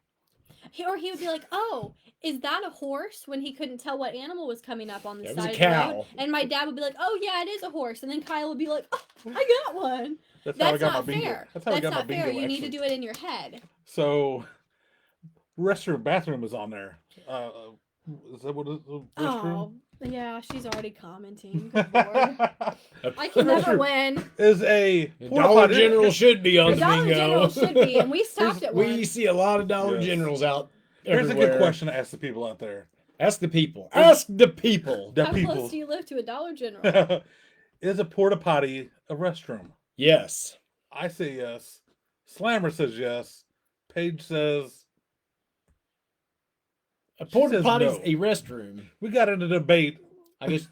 or he would be like, "Oh, is that a horse?" When he couldn't tell what animal was coming up on the That was side a of the cow. road, and my dad would be like, "Oh yeah, it is a horse," and then Kyle would be like, "Oh, I got one." That's how I That's got not my bingo. fair. That's how I got my not bingo. fair. You need to actually. do it in your head. So, restroom, bathroom is on there. Is that what it is? Oh, Restroom? yeah, she's already commenting. Good Lord. I can Restroom. never win. Is a Dollar General should be on The the Dollar bingo. General should be, and we stopped at one. We see a lot of Dollar Yes. Generals out Here's a everywhere. good question to ask the people out there. Ask the people. Ask the people. The How people. close do you live to a Dollar General? Is a porta potty a restroom? Yes. I say yes. Slammer says yes. Paige says A porta says potty's no. a restroom. we got into debate I just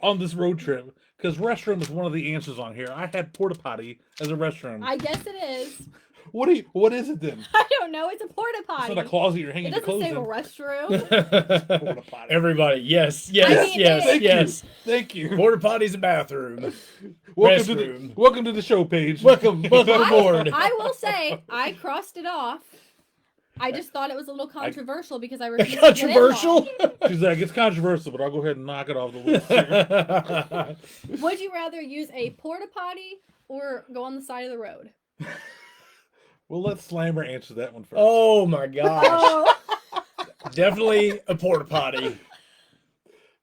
on this road trip because restroom is one of the answers on here. I had porta potty as a restroom. I guess it is. What is it then? I don't know. It's a porta It's potty. not a closet you're It hanging your doesn't clothes say in. restroom. Porta potty. Everybody, yes, I yes, mean, yes, Thank yes. Thank you. Porta potty's a bathroom. Restroom. Welcome to the show, Paige. Welcome aboard. I will say, I crossed it off. I just thought it was a little controversial because I refused to get in Controversial. one. She's like, it's controversial, but I'll go ahead and knock it off the list. here. Would you rather use a porta potty or go on the side of the road? We'll let Slammer answer that one first. Oh my gosh. Oh, Definitely a porta potty.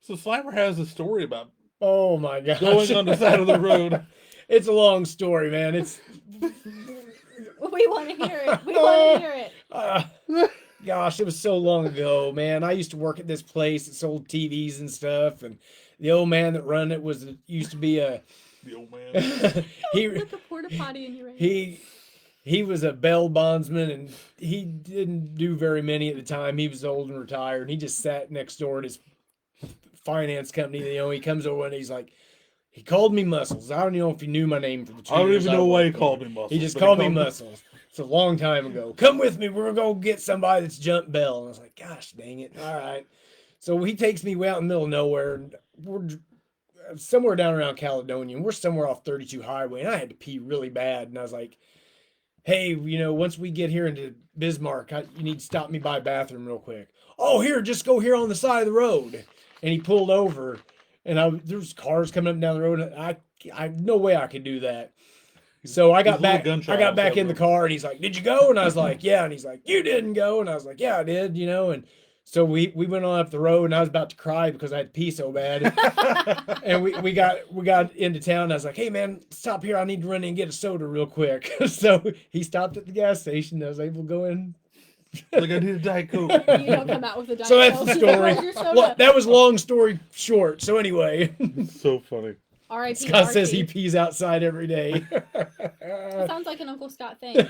So Slammer has a story about Oh my gosh. going on the side of the road. It's a long story, man. It's we want to hear it. We want to hear it. gosh, it was so long ago, man. I used to work at this place that sold TVs and stuff, and the old man that run it used to be a The old man. he Like a porta potty in your he was a bail bondsman, and he didn't do very many at the time. He was old and retired, and he just sat next door at his finance company. You know, he comes over and he's like, he called me Muscles. I don't know if he knew my name for the 2 I don't years even know why he worked called there. me Muscles. He just but called me Muscles. It's a long time ago. Come with me. We're going to get somebody that's jumped bail. And I was like, gosh, dang it. All right. So he takes me way out in the middle of nowhere, and we're somewhere down around Caledonia, and we're somewhere off 32 Highway, and I had to pee really bad. And I was like, hey, you know, once we get here into Bismarck, you need to stop me by a bathroom real quick. Oh, here, just go here on the side of the road. And he pulled over, and there's cars coming up and down the road. And I no way I could do that. So I got There's a little back. gunshot I got outside back the in the road. car, and he's like, "Did you go?" And I was like, "Yeah." And he's like, "You didn't go?" And I was like, "Yeah, I did." You know, and so we went on up the road, and I was about to cry because I had to pee so bad. And we got into town. And I was like, "Hey man, stop here. I need to run in and get a soda real quick." So he stopped at the gas station. I was able to go in. Like I need a Diet Coke. You don't come out with a Diet So that's Coke. the She's like, story. "Where's your soda?" Well, that was long story short. So anyway, It's so funny. R.I.P. Scott says he Archie. pees outside every day. Sounds like an Uncle Scott thing.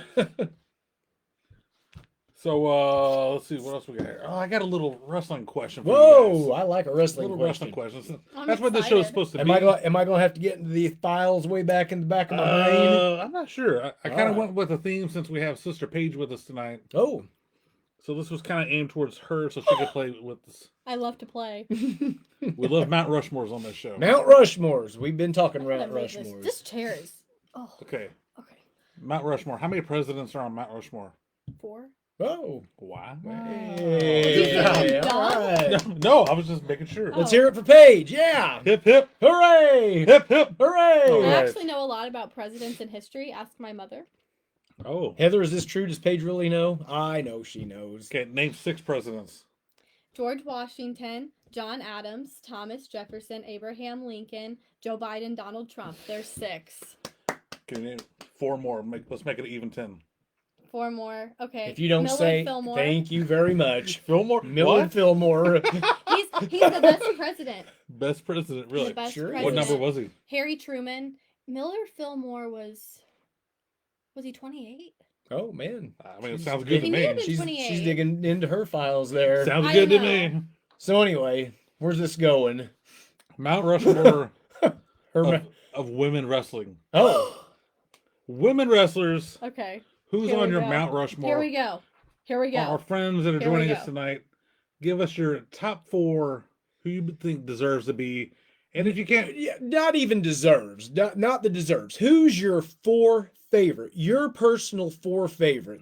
So let's see what else we got here. Oh, I got a little wrestling question for you Whoa, guys. I like a wrestling Little question. wrestling questions. I'm That's what this show is excited. supposed to Am be. I going to have to get into the files way back in the back of my brain? I'm not sure. I kind of Alright. went with a theme since we have Sister Paige with us tonight. Oh, So this was kind of aimed towards her so she could play with us. I love to play. We love Mount Rushmores on this show. Mount Rushmores. We've been talking I'm gonna Mount move this. Rushmores. This chair is. Oh, Okay, okay. Mount Rushmore. How many presidents are on Mount Rushmore? 4. Oh, Wow. hey, Good all job. right. No, I was just making sure. Oh. Let's hear it for Paige. Yeah. Hip hip Hooray! hip hip. Hooray! Oh, I right. actually know a lot about presidents in history. Ask my mother. Oh, Heather, is this true? Does Paige really know? I know she knows. okay. Name 6 presidents. George Washington, John Adams, Thomas Jefferson, Abraham Lincoln, Joe Biden, Donald Trump. There's 6. Can you name 4 more? Let's make it even 10. 4 more. Okay. If you don't Millard say Fillmore. thank you very much. Fillmore. Millard What? Fillmore. He's the best president. Best president, really. The best Sure. president. What number was he? Harry Truman. Millard Fillmore was he 28? Oh man. I mean, it sounds good to He may have me. been- She's 28. digging into her files there. Sounds I good to know. me. So anyway, where's this going? Mount Rushmore Her of women wrestling. oh, Women wrestlers. Okay. Who's Here on we your go. Mount Rushmore? Here we go. Here we Our go. friends that are Here we joining go. us tonight, give us your top 4 who you think deserves to be. And if you can't, yeah, not even deserves. Not the deserves. Who's your 4 favorite? Your personal 4 favorite.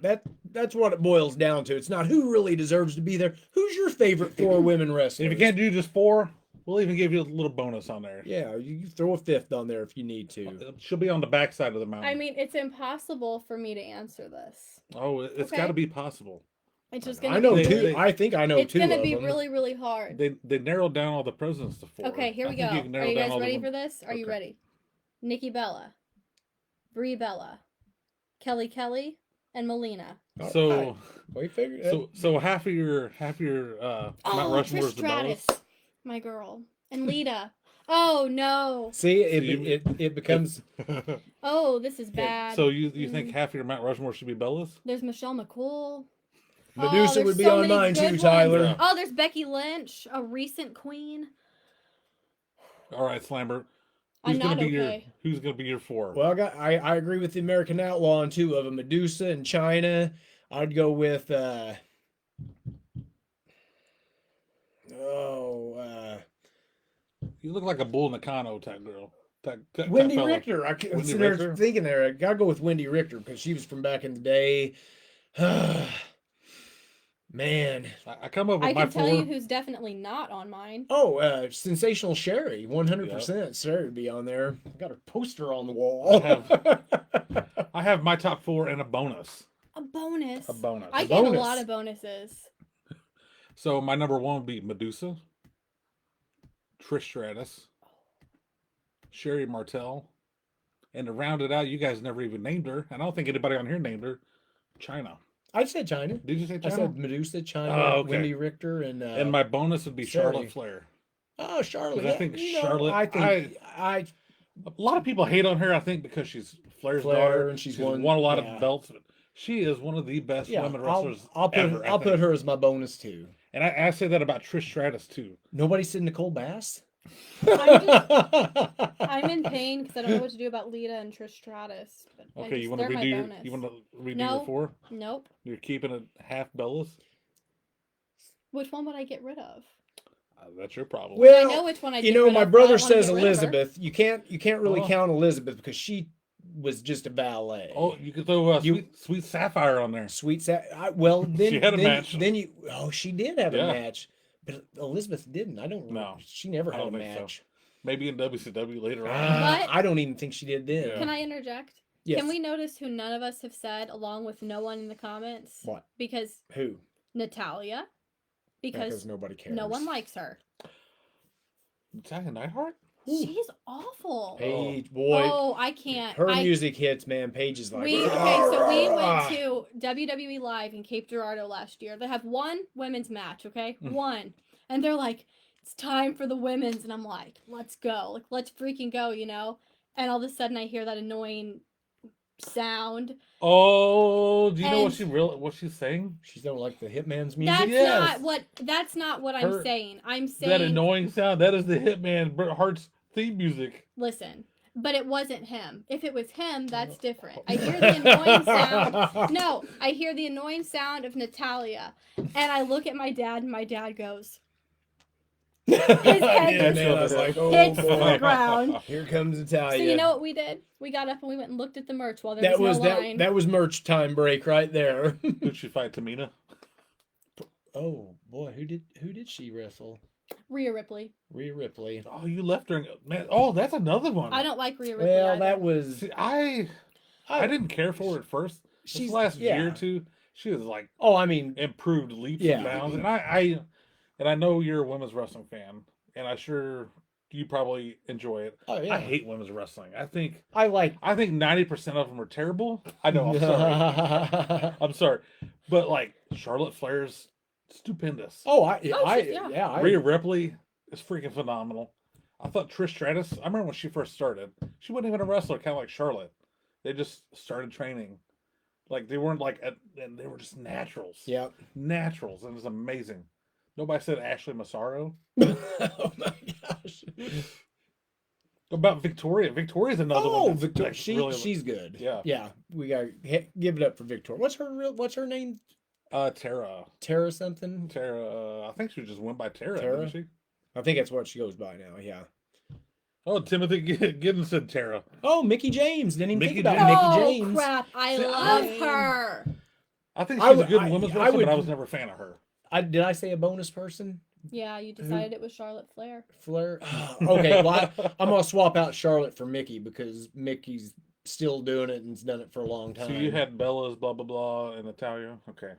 That's what it boils down to. It's not who really deserves to be there. Who's your favorite 4 women wrestlers? if you can't do just 4, we'll even give you a little bonus on there. yeah, you can throw a 5th on there if you need to. She'll be on the back side of the mountain. I mean, it's impossible for me to answer this. oh, it's Okay. got to be possible. It's just gonna I know be They- 2. really, I think I know it's 2 gonna of be them. really, really hard. They narrowed down all the presidents to 4. Okay, here I we think go. you can Are narrow you down guys all the ready women. for this? Are you Okay. ready? Nikki Bella, Brie Bella, Kelly Kelly, and Melina. All So, right. We figured it. so half of your Mount Oh, Rushmore Trish is the Bellas. Stratus, my girl, and Lita. Oh no! See, See, it becomes Oh, this is bad. So you think half of your Mount Rushmore should be Bellas? There's Michelle McCool. Medusa there's would be so on many mine good too, ones. Tyler. Yeah. Oh, there's Becky Lynch, a recent queen. All right, Slamber. I'm not be okay. Who's gonna be your 4? Well, I agree with the American Outlaw on 2 of them, Medusa and China. I'd go with You look like a Bull Nakano type girl. Type Wendy fella. Richter. I was Wendy sitting there Richter? thinking there. I gotta go with Wendy Richter because she was from back in the day. Man. I come up with I my can tell 4. you who's definitely not on mine. Oh, Sensational Sherry, 100%. Sherry would be on there. I got a poster on the wall. I have my top 4 and a bonus. A bonus. A bonus. I A get a bonus. lot of bonuses. So my number 1 would be Medusa, Trish Stratus, Sherry Martel, and to round it out, you guys never even named her, and I don't think anybody on here named her, China. I said China. Did you say I China? said Medusa, China, Oh, okay. Wendy Richter, And my bonus would be Sherry. Charlotte Flair. Oh, Charlotte. 'Cause I think you know, Charlotte- I think I A lot of people hate on her, I think, because she's Flair's Flair, daughter, and she's won won- a lot yeah. of belts. But she is one of the best yeah. women wrestlers I'll put ever. I I'll put think. her as my bonus too. And I say that about Trish Stratus too. Nobody said Nicole Bass. I'm in pain because I don't know what to do about Lita and Trish Stratus. But Okay, you want to they're my redo your bonus. you want to redo No. your 4? Nope. You're keeping it half Bellas. Which one would I get rid of? That's your problem. Well, I know which one I. you know, my brother says Elizabeth. You can't really Oh. count Elizabeth because she was just a valet. Oh, you could throw You- sweet Sapphire on there. Well, then She had a match. Then you. Oh, she did have Yeah. a match, but Elizabeth didn't. I don't. No. She never I had a don't think so. match. Maybe in WCW later on. But- I don't even think she did then. Yeah. Can I interject? Yes. Can we notice who none of us have said, along with no one in the comments? What? Because Who? Natalia. Because Because nobody cares. no one likes her. Natalia Neidhart? She's awful. Paige, boy. Oh, I can't. Her I, music hits, man. Paige is like. we okay, so we "Ah." went to WWE Live in Cape Girardeau last year. They have one women's match, okay? Mm. One. And they're like, it's time for the women's. And I'm like, let's go. Like, let's freaking go, you know? And all of a sudden I hear that annoying sound. Oh, do you know And- what she's saying? She don't like the Hitman's music. That's Yes. not what Her- I'm saying. I'm That saying annoying sound. That is the Hitman Bret Hart's theme music. listen, but it wasn't him. If it was him, that's different. I hear the annoying sound. No, I hear the annoying sound of Natalia, and I look at my dad, and my dad goes, His head and just then I was like, oh hits the boy, ground. here comes So Italia. you know what we did? We got up and we went and looked at the merch while there that was was no line. that was merch time break right there. Who'd she fight, Tamina? Oh boy, who did she wrestle? Rhea Ripley. Rhea Ripley. Oh, you left her. Man, oh, that's another one. I don't like Rhea Ripley. Well, either. that was See, I didn't care for her at first. This she's last yeah. year or two, she was like Oh, I mean, improved leaps Yeah. and bounds. And I know you're a women's wrestling fan, and I'm sure you probably enjoy it. oh yeah, I hate women's wrestling. I think I like. 90% of them are terrible. I know. I'm sorry. I'm sorry, but like Charlotte Flair's stupendous. Oh, yeah. Rhea Ripley is freaking phenomenal. I thought Trish Stratus. I remember when she first started. She wasn't even a wrestler, kind of like Charlotte. They just started training. Like they weren't like, and they were just naturals. Yeah. Naturals, and it was amazing. Nobody said Ashley Massaro Oh my gosh. about Victoria. Victoria's another Oh, one. that's, Victoria, like, really- she's good. Yeah. Yeah. We got to give it up for Victoria. What's her name? Tara. Tara something. I think she just went by Tara, Tara? didn't she? I think that's what she goes by now. Yeah. Oh, Timothy Giddens said Tara. Oh, Mickey James. Didn't even Mickey think about James. Mickey Oh James. crap! I See, love I- her. I think I she's a would- good I- women's I wrestler, would- but I was never a fan of her. Did I say a bonus person? Yeah, you decided it was Charlotte Flair. Flair. Okay, well, I'm gonna swap out Charlotte for Mickey because Mickey's still doing it and's done it for a long time. So you had Bella's blah blah blah and Natalia. Okay.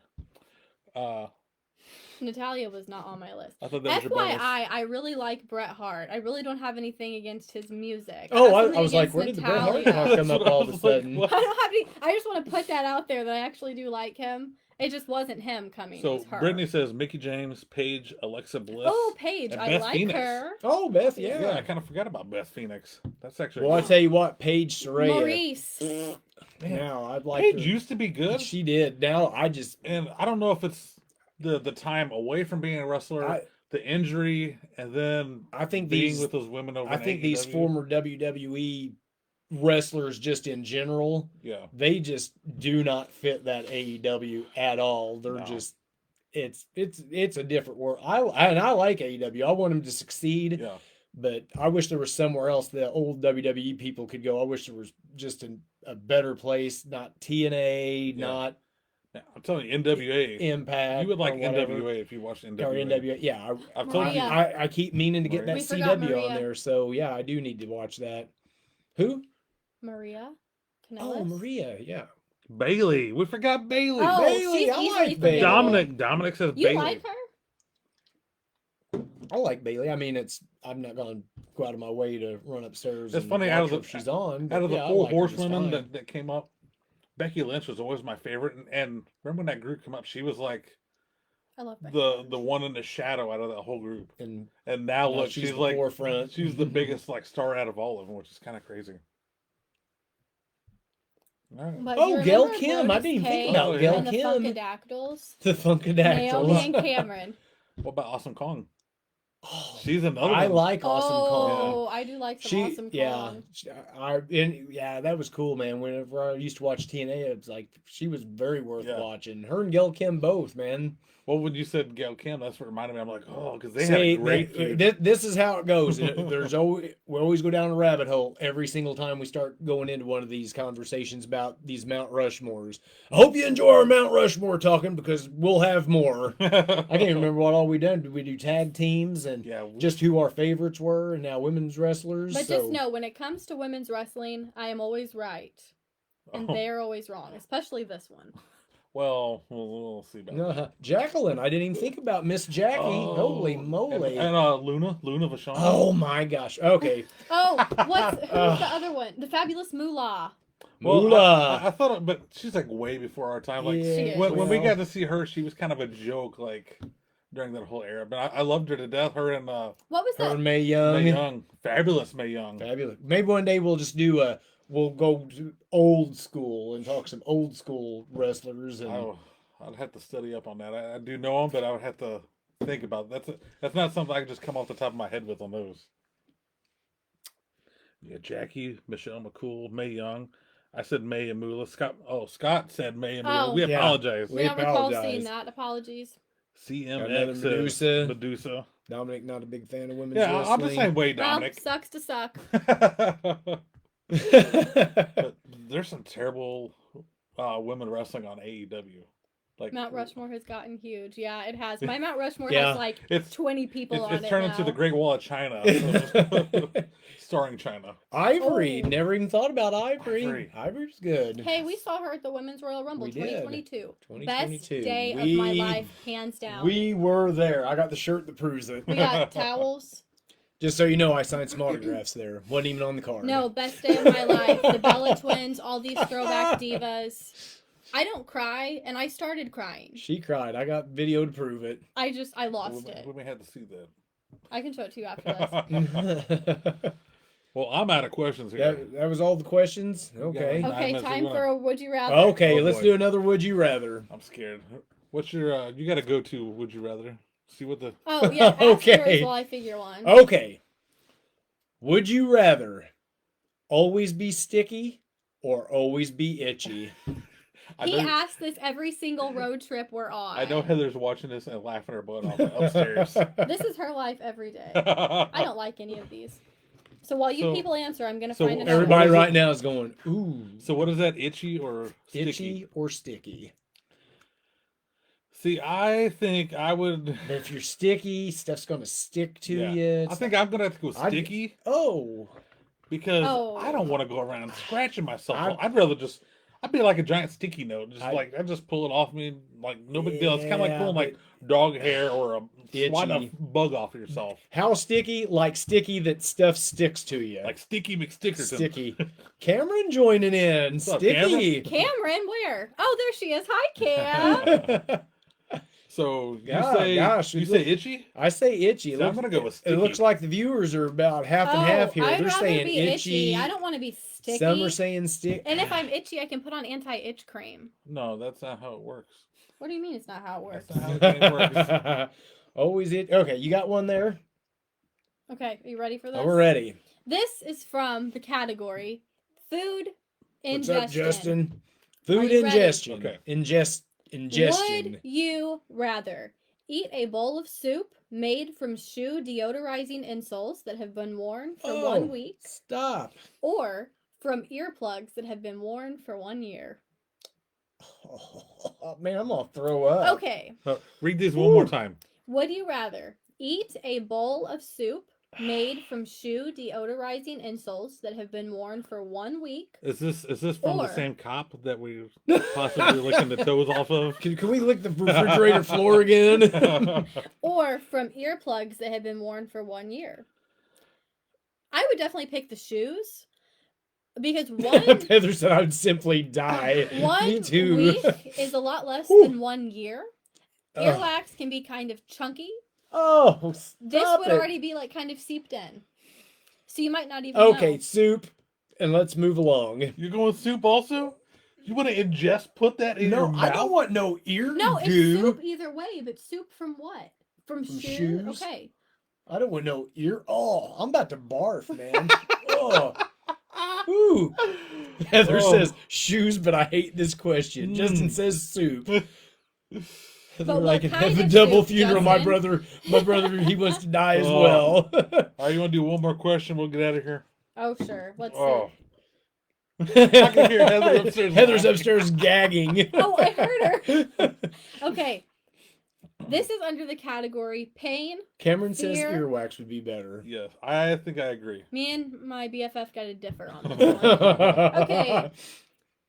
Natalia was not on my list. I thought that was your bonus. FYI, I really like Bret Hart. I really don't have anything against his music. Oh, have I something was like, against where did the Bret Hart Natalia. talk come up That's what all I of a was like, sudden? what? I don't have any. I just want to put that out there that I actually do like him. It just wasn't him coming. So it was her. Brittany says Mickey James, Paige, Alexa Bliss. Oh, Paige, and I Beth like Phoenix. her. Oh, Beth, yeah. yeah. I kind of forgot about Beth Phoenix. That's actually. Well, I tell you what, Paige Soraya. Maurice. Now I'd like Paige her. used to be good, She did. Now I just and I don't know if it's the time away from being a wrestler, the injury, and then I think being these with those women over. I in think these AEW. former WWE wrestlers just in general, Yeah. they just do not fit that AEW at all. They're No. just it's a different world. I like AEW. I want them to succeed, Yeah. but I wish there was somewhere else the old WWE people could go. I wish there was just a better place, not TNA, Yeah. not Yeah, I'm telling you, NWA. Impact. You would like or whatever. NWA if you watched Or NWA. NWA. Yeah, I've told you. Maria. I keep meaning to get Maria. that We forgot CW on Maria. there. So yeah, I do need to watch that. Who? Maria. Kanellis. Oh, Maria. Yeah. Bailey. We forgot Bailey. Oh, Bailey, she's I easily like Bailey. forgettable. Dominic says You Bailey. like her? I like Bailey. I mean, I'm not going to go out of my way to run upstairs. It's and funny, watch out of her the- if she's on. Out of the yeah, I four like her just horsewomen fine. that came up, Becky Lynch was always my favorite. And remember when that group came up? She was like I love Becky. the one in the shadow out of that whole group. And And now Now look, she's she's the like forefront. she's the biggest like star out of all of them, which is kind of crazy. All right. But Oh, you Gail remember Kim. I Lotus didn't even think Kay about Gail and the Kim. Funkadactyls? the Funkadactyl. Naomi and Cameron. What about Awesome Kong? Oh, She's another I one. like Awesome Kong. Oh, I do like some Awesome Kong. Yeah, that was cool, man. Whenever I used to watch TNA, it was like she was very worth Yeah. watching. Her and Gail Kim both, man. Well, when you said Gail Kim, that's what reminded me. I'm like, oh, because they had a great feud. This is how it goes. There's always we always go down a rabbit hole every single time we start going into one of these conversations about these Mount Rushmores. I hope you enjoy our Mount Rushmore talking because we'll have more. I can't even remember what all we done. Did we do tag teams and Yeah, just who our favorites were, and now women's wrestlers? But so, just know, when it comes to women's wrestling, I am always right. And Oh. they're always wrong, especially this one. Well, we'll see about that. Jacqueline. I didn't even think about Miss Jackie. Holy moly! And Luna Vachon. Oh my gosh. Okay. Oh, who's the other one? The Fabulous Moolah. Well, Moolah. I thought, but she's like way before our time. Like She is. when we well. got to see her, she was kind of a joke, like during that whole era. But I loved her to death. Her and What was Her that? and Mae Young. Mae Young, fabulous Mae Young. Fabulous. Maybe one day we'll just do a we'll go to old school and talk some old school wrestlers. And I'd have to study up on that. I do know them, but I would have to think about it. That's not something I can just come off the top of my head with on those. Yeah, Jackie, Michelle McCool, Mae Young. I said Mae and Moolah. Scott said Mae and Moolah. Oh. We Yeah. apologize. We I don't recall apologize. seeing that. Apologies. CMX Another Medusa. Medusa. Dominic, not a big fan of women's Yeah, I'm the wrestling. same way, Well, Dominic. sucks to suck. But there's some terrible women wrestling on AEW. Like Mount Rushmore has gotten huge. Yeah, it has. My Mount Rushmore Yeah. has like It's 20 people on it's it turned now. into the Great Wall of China, starring China. Ivory. Oh. Never even thought about Ivory. Ivory. Ivory's good. Hey, we saw her at the Women's Royal Rumble We did. 2022. 2022. Best day of my life, hands down. We were there. I got the shirt that proves it. We got towels. Just so you know, I signed some autographs there. Wasn't even on the card. No, best day of my life. The Bella Twins, all these throwback divas. I don't cry, and I started crying. She cried. I got video to prove it. I lost it. We may have to see that. I can show it to you after this. Well, I'm out of questions here. that was all the questions? Okay. Yeah. Okay, Nine time minutes. for a would you rather. Okay, Oh, let's boy. do another Would You Rather. I'm scared. What's your? You got to go to. Would you rather see what the? Oh, yeah, ask Okay. yours while I figure one. Okay. Would you rather always be sticky or always be itchy? I He know, asks this every single road trip we're on. I know Heather's watching this and laughing her butt off upstairs. This is her life every day. I don't like any of these. So while you So- people answer, I'm going to so find another Everybody What is right it? now is going, ooh, So what is that? Itchy or sticky? itchy or sticky? See, I think I would. But if you're sticky, stuff's going to stick to Yeah. you. I think I'm gonna have to go I'd- sticky Oh. because Oh. I don't want to go around scratching myself. I'd- I'd rather just. I'd be like a giant sticky note, just I- I just pull it off me, like no big deal. It's kind of like Yeah, pulling like dog hair or Itchy. swatting a bug off of yourself, How sticky? Like sticky that stuff sticks to you. like Sticky McStickerton. sticky. Cameron joining in. What's up, Sticky. Cameron, where? Oh, there she is. Hi, Cam. So you Yeah, say gosh, you it say look- itchy? I say itchy. It So I'm looks, gonna go with it sticky. looks like the viewers are about half and half here. I'd They're rather saying be itchy. I don't want to be sticky. Some are saying stick. And if I'm itchy, I can put on anti-itch cream. No, that's not how it works. What do you mean it's not how it works? That's not how the game works. Always it. Okay, you got one there. Okay, are you ready for this? Oh, we're ready. This is from the category food What's ingestion. up, Justin? Are Food you ready? ingestion. Okay. Ingestion. Would you rather eat a bowl of soup made from shoe deodorizing insoles that have been worn for Oh. 1 week, Stop. or from earplugs that have been worn for 1 year? Oh, man, I'm gonna throw up. Okay. Read these one more time. Would you rather eat a bowl of soup made from shoe deodorizing insoles that have been worn for 1 week, Is this from Or- the same cop that we possibly licking the toes off of? Can we lick the refrigerator floor again? or from earplugs that have been worn for 1 year? I would definitely pick the shoes because Heather said I would simply die. Me one too. week is a lot less Whew. than 1 year. Ugh. Earwax can be kind of chunky. Oh, This stop would it. already be like kind of seeped in. So you might not even Okay, know. soup, and let's move along. You're going with soup also? You want to put that in your No, mouth? I don't want no ear No, it's goo. soup either way, but soup from what? From From shoes? shoes? Okay. I don't want no ear. Oh, I'm about to barf, man. Oh. Ooh. Heather Oh. says shoes, but I hate this question. Mm. Justin says soup. Heather, what I can kind have the of double soup, funeral. Justin? My brother, he wants to die as Oh. well. All right, you want to do one more question? We'll get out of here. Oh, sure. Let's Oh, see. I can hear Heather upstairs Heather's laughing. upstairs gagging. Oh, I heard her. Okay. This is under the category pain. Cameron says Fear. earwax would be better. Yes, I think I agree. Me and my BFF got to differ on this one. Okay.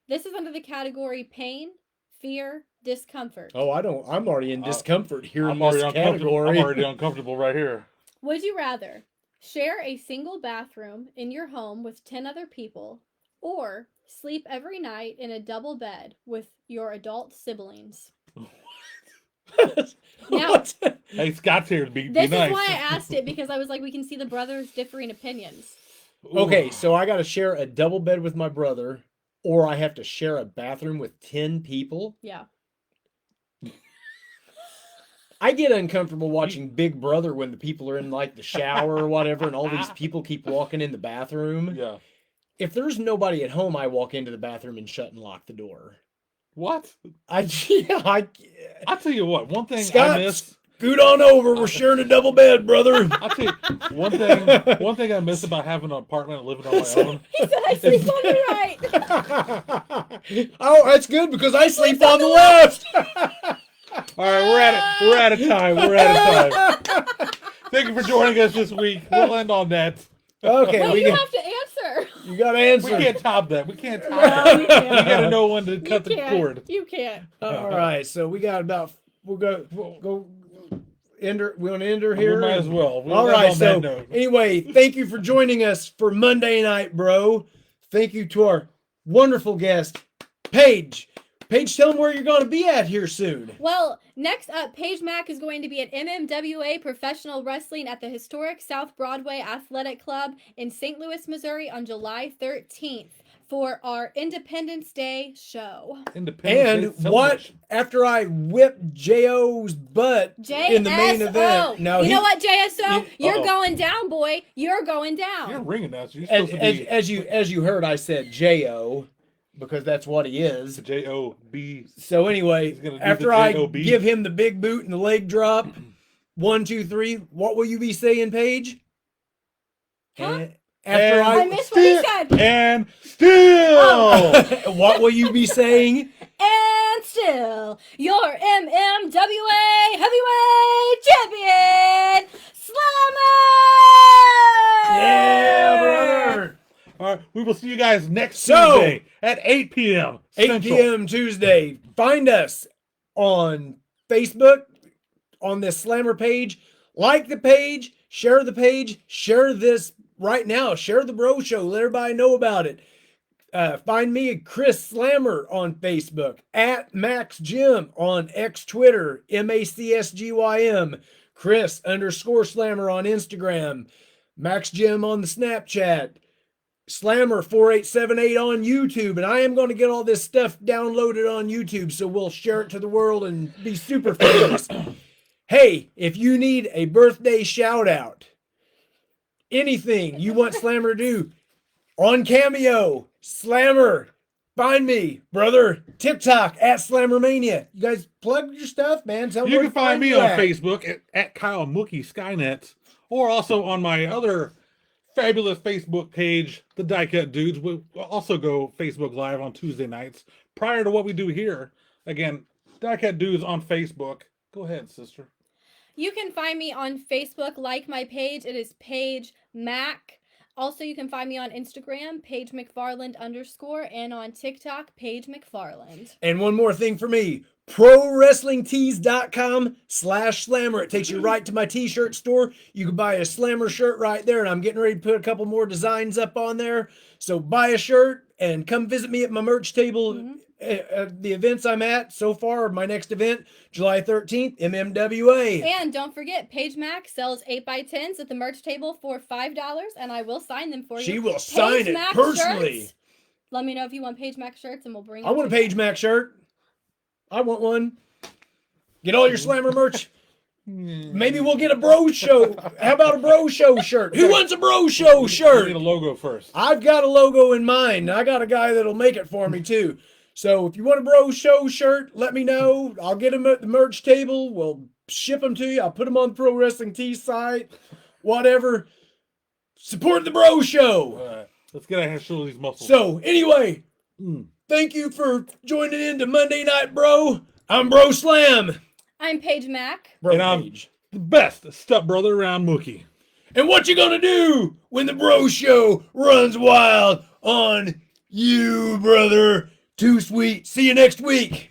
This is under the category pain, fear, discomfort. Oh, I'm already in discomfort here in I'm already this uncomfortable. category. I'm already uncomfortable right here. Would you rather share a single bathroom in your home with 10 other people or sleep every night in a double bed with your adult siblings? Now- What? Hey, Scott's here to be This nice. is why I asked it, because I was like, we can see the brothers' differing opinions. Okay, Ooh. so I got to share a double bed with my brother, or I have to share a bathroom with 10 people. Yeah. I get uncomfortable watching Big Brother when the people are in like the shower or whatever, and all these people keep walking in the bathroom. Yeah. If there's nobody at home, I walk into the bathroom and shut and lock the door. What? I I'll tell you what. One thing Scott, I miss. scoot on over. We're sharing a double bed, brother. I'll tell you one thing. One thing I miss about having an apartment and living on my own. He said I sleep on the right. Oh, that's good because I sleep on the left. All right, we're out of time. We're out of time. Thank you for joining us this week. We'll end on that. Okay, Well, we you got, have to answer. you got to We answer. can't top that. We can't top No, that. you You can't. gotta know when to You cut the can't. cord. You can't. All right, so we got about we'll go end her. We want to end her here. We might as well. We'll All end right, on so that note. anyway, thank you for joining us for Monday Night Bro. Thank you to our wonderful guest, Paige. Paige, tell them where you're going to be at here soon. Well, next up, Paige Mack is going to be at MMWA Professional Wrestling at the historic South Broadway Athletic Club in St. Louis, Missouri on July 13th for our Independence Day show. Independence And Day what celebration. after I whipped J.O.'s butt JSO. in the main event? Now you know what, JSO? You're Uh-oh. going down, boy. You're going You're down. a ring announcer. You're As, supposed to be as you heard, I said J.O. because that's what he is. J-O-B. So anyway, He's gonna do after the I J.O.B.. give him the big boot and the leg drop, 1, 2, 3. What will you be saying, Paige? Huh? After I missed what he said. And still. Oh. what will you be saying? And still, your MMWA Heavyweight Champion, Slammer! Yeah, brother. All right, we will see you guys next So- Tuesday at 8 p.m. 8 Central. p.m. Tuesday. Find us on Facebook on this Slammer page. Like the page, share this right now. Share the Bro Show. Let everybody know about it. Find me at Chris Slammer on Facebook, at Max Jim on X Twitter, MACSGYM, Chris_Slammer on Instagram, Max Jim on the Snapchat, Slammer 4878 on YouTube, and I am going to get all this stuff downloaded on YouTube, so we'll share it to the world and be super famous. Hey, if you need a birthday shout out, anything you want Slammer to do on Cameo, Slammer, find me, brother. TikTok at Slammermania. You guys plug your stuff, man. Tell You where can to find me you on at. Facebook at Kyle Mookie Skynet, or also on my other fabulous Facebook page, The Die Cut Dudes. We'll also go Facebook Live on Tuesday nights prior to what we do here. Again, Die Cut Dudes on Facebook. Go ahead, sister. You can find me on Facebook, like my page. It is Paige Mac. Also, you can find me on Instagram, Paige McFarland _, and on TikTok, Paige McFarland. And one more thing for me, ProWrestlingTees.com/Slammer. It takes you right to my t-shirt store. You can buy a Slammer shirt right there, and I'm getting ready to put a couple more designs up on there. So buy a shirt and come visit me at my merch table at the events I'm at so far. My next event, July 13th, MMWA. And don't forget, Paige Mac sells 8x10s at the merch table for $5, and I will sign them for you. She will sign Paige it Mac personally. shirts. Let me know if you want Paige Mac shirts, and we'll bring I them want a to you. Paige Mac shirt. I want one. Get all your Slammer merch. Maybe we'll get a Bro Show. How about a Bro Show shirt? Who wants a Bro Show We shirt? need a logo first. I've got a logo in mind. I got a guy that'll make it for me too. So if you want a Bro Show shirt, let me know. I'll get them at the merch table. We'll ship them to you. I'll put them on the Pro Wrestling Tees site. Whatever. Support the Bro Show. All right, let's get out here and show these muscles. So anyway, thank you for joining into Monday Night Bro. I'm Bro Slam. I'm Paige Mac. Bro And I'm Page. the best stepbrother around Mookie. And what you gonna do when the Bro Show runs wild on you, brother? Too sweet. See you next week.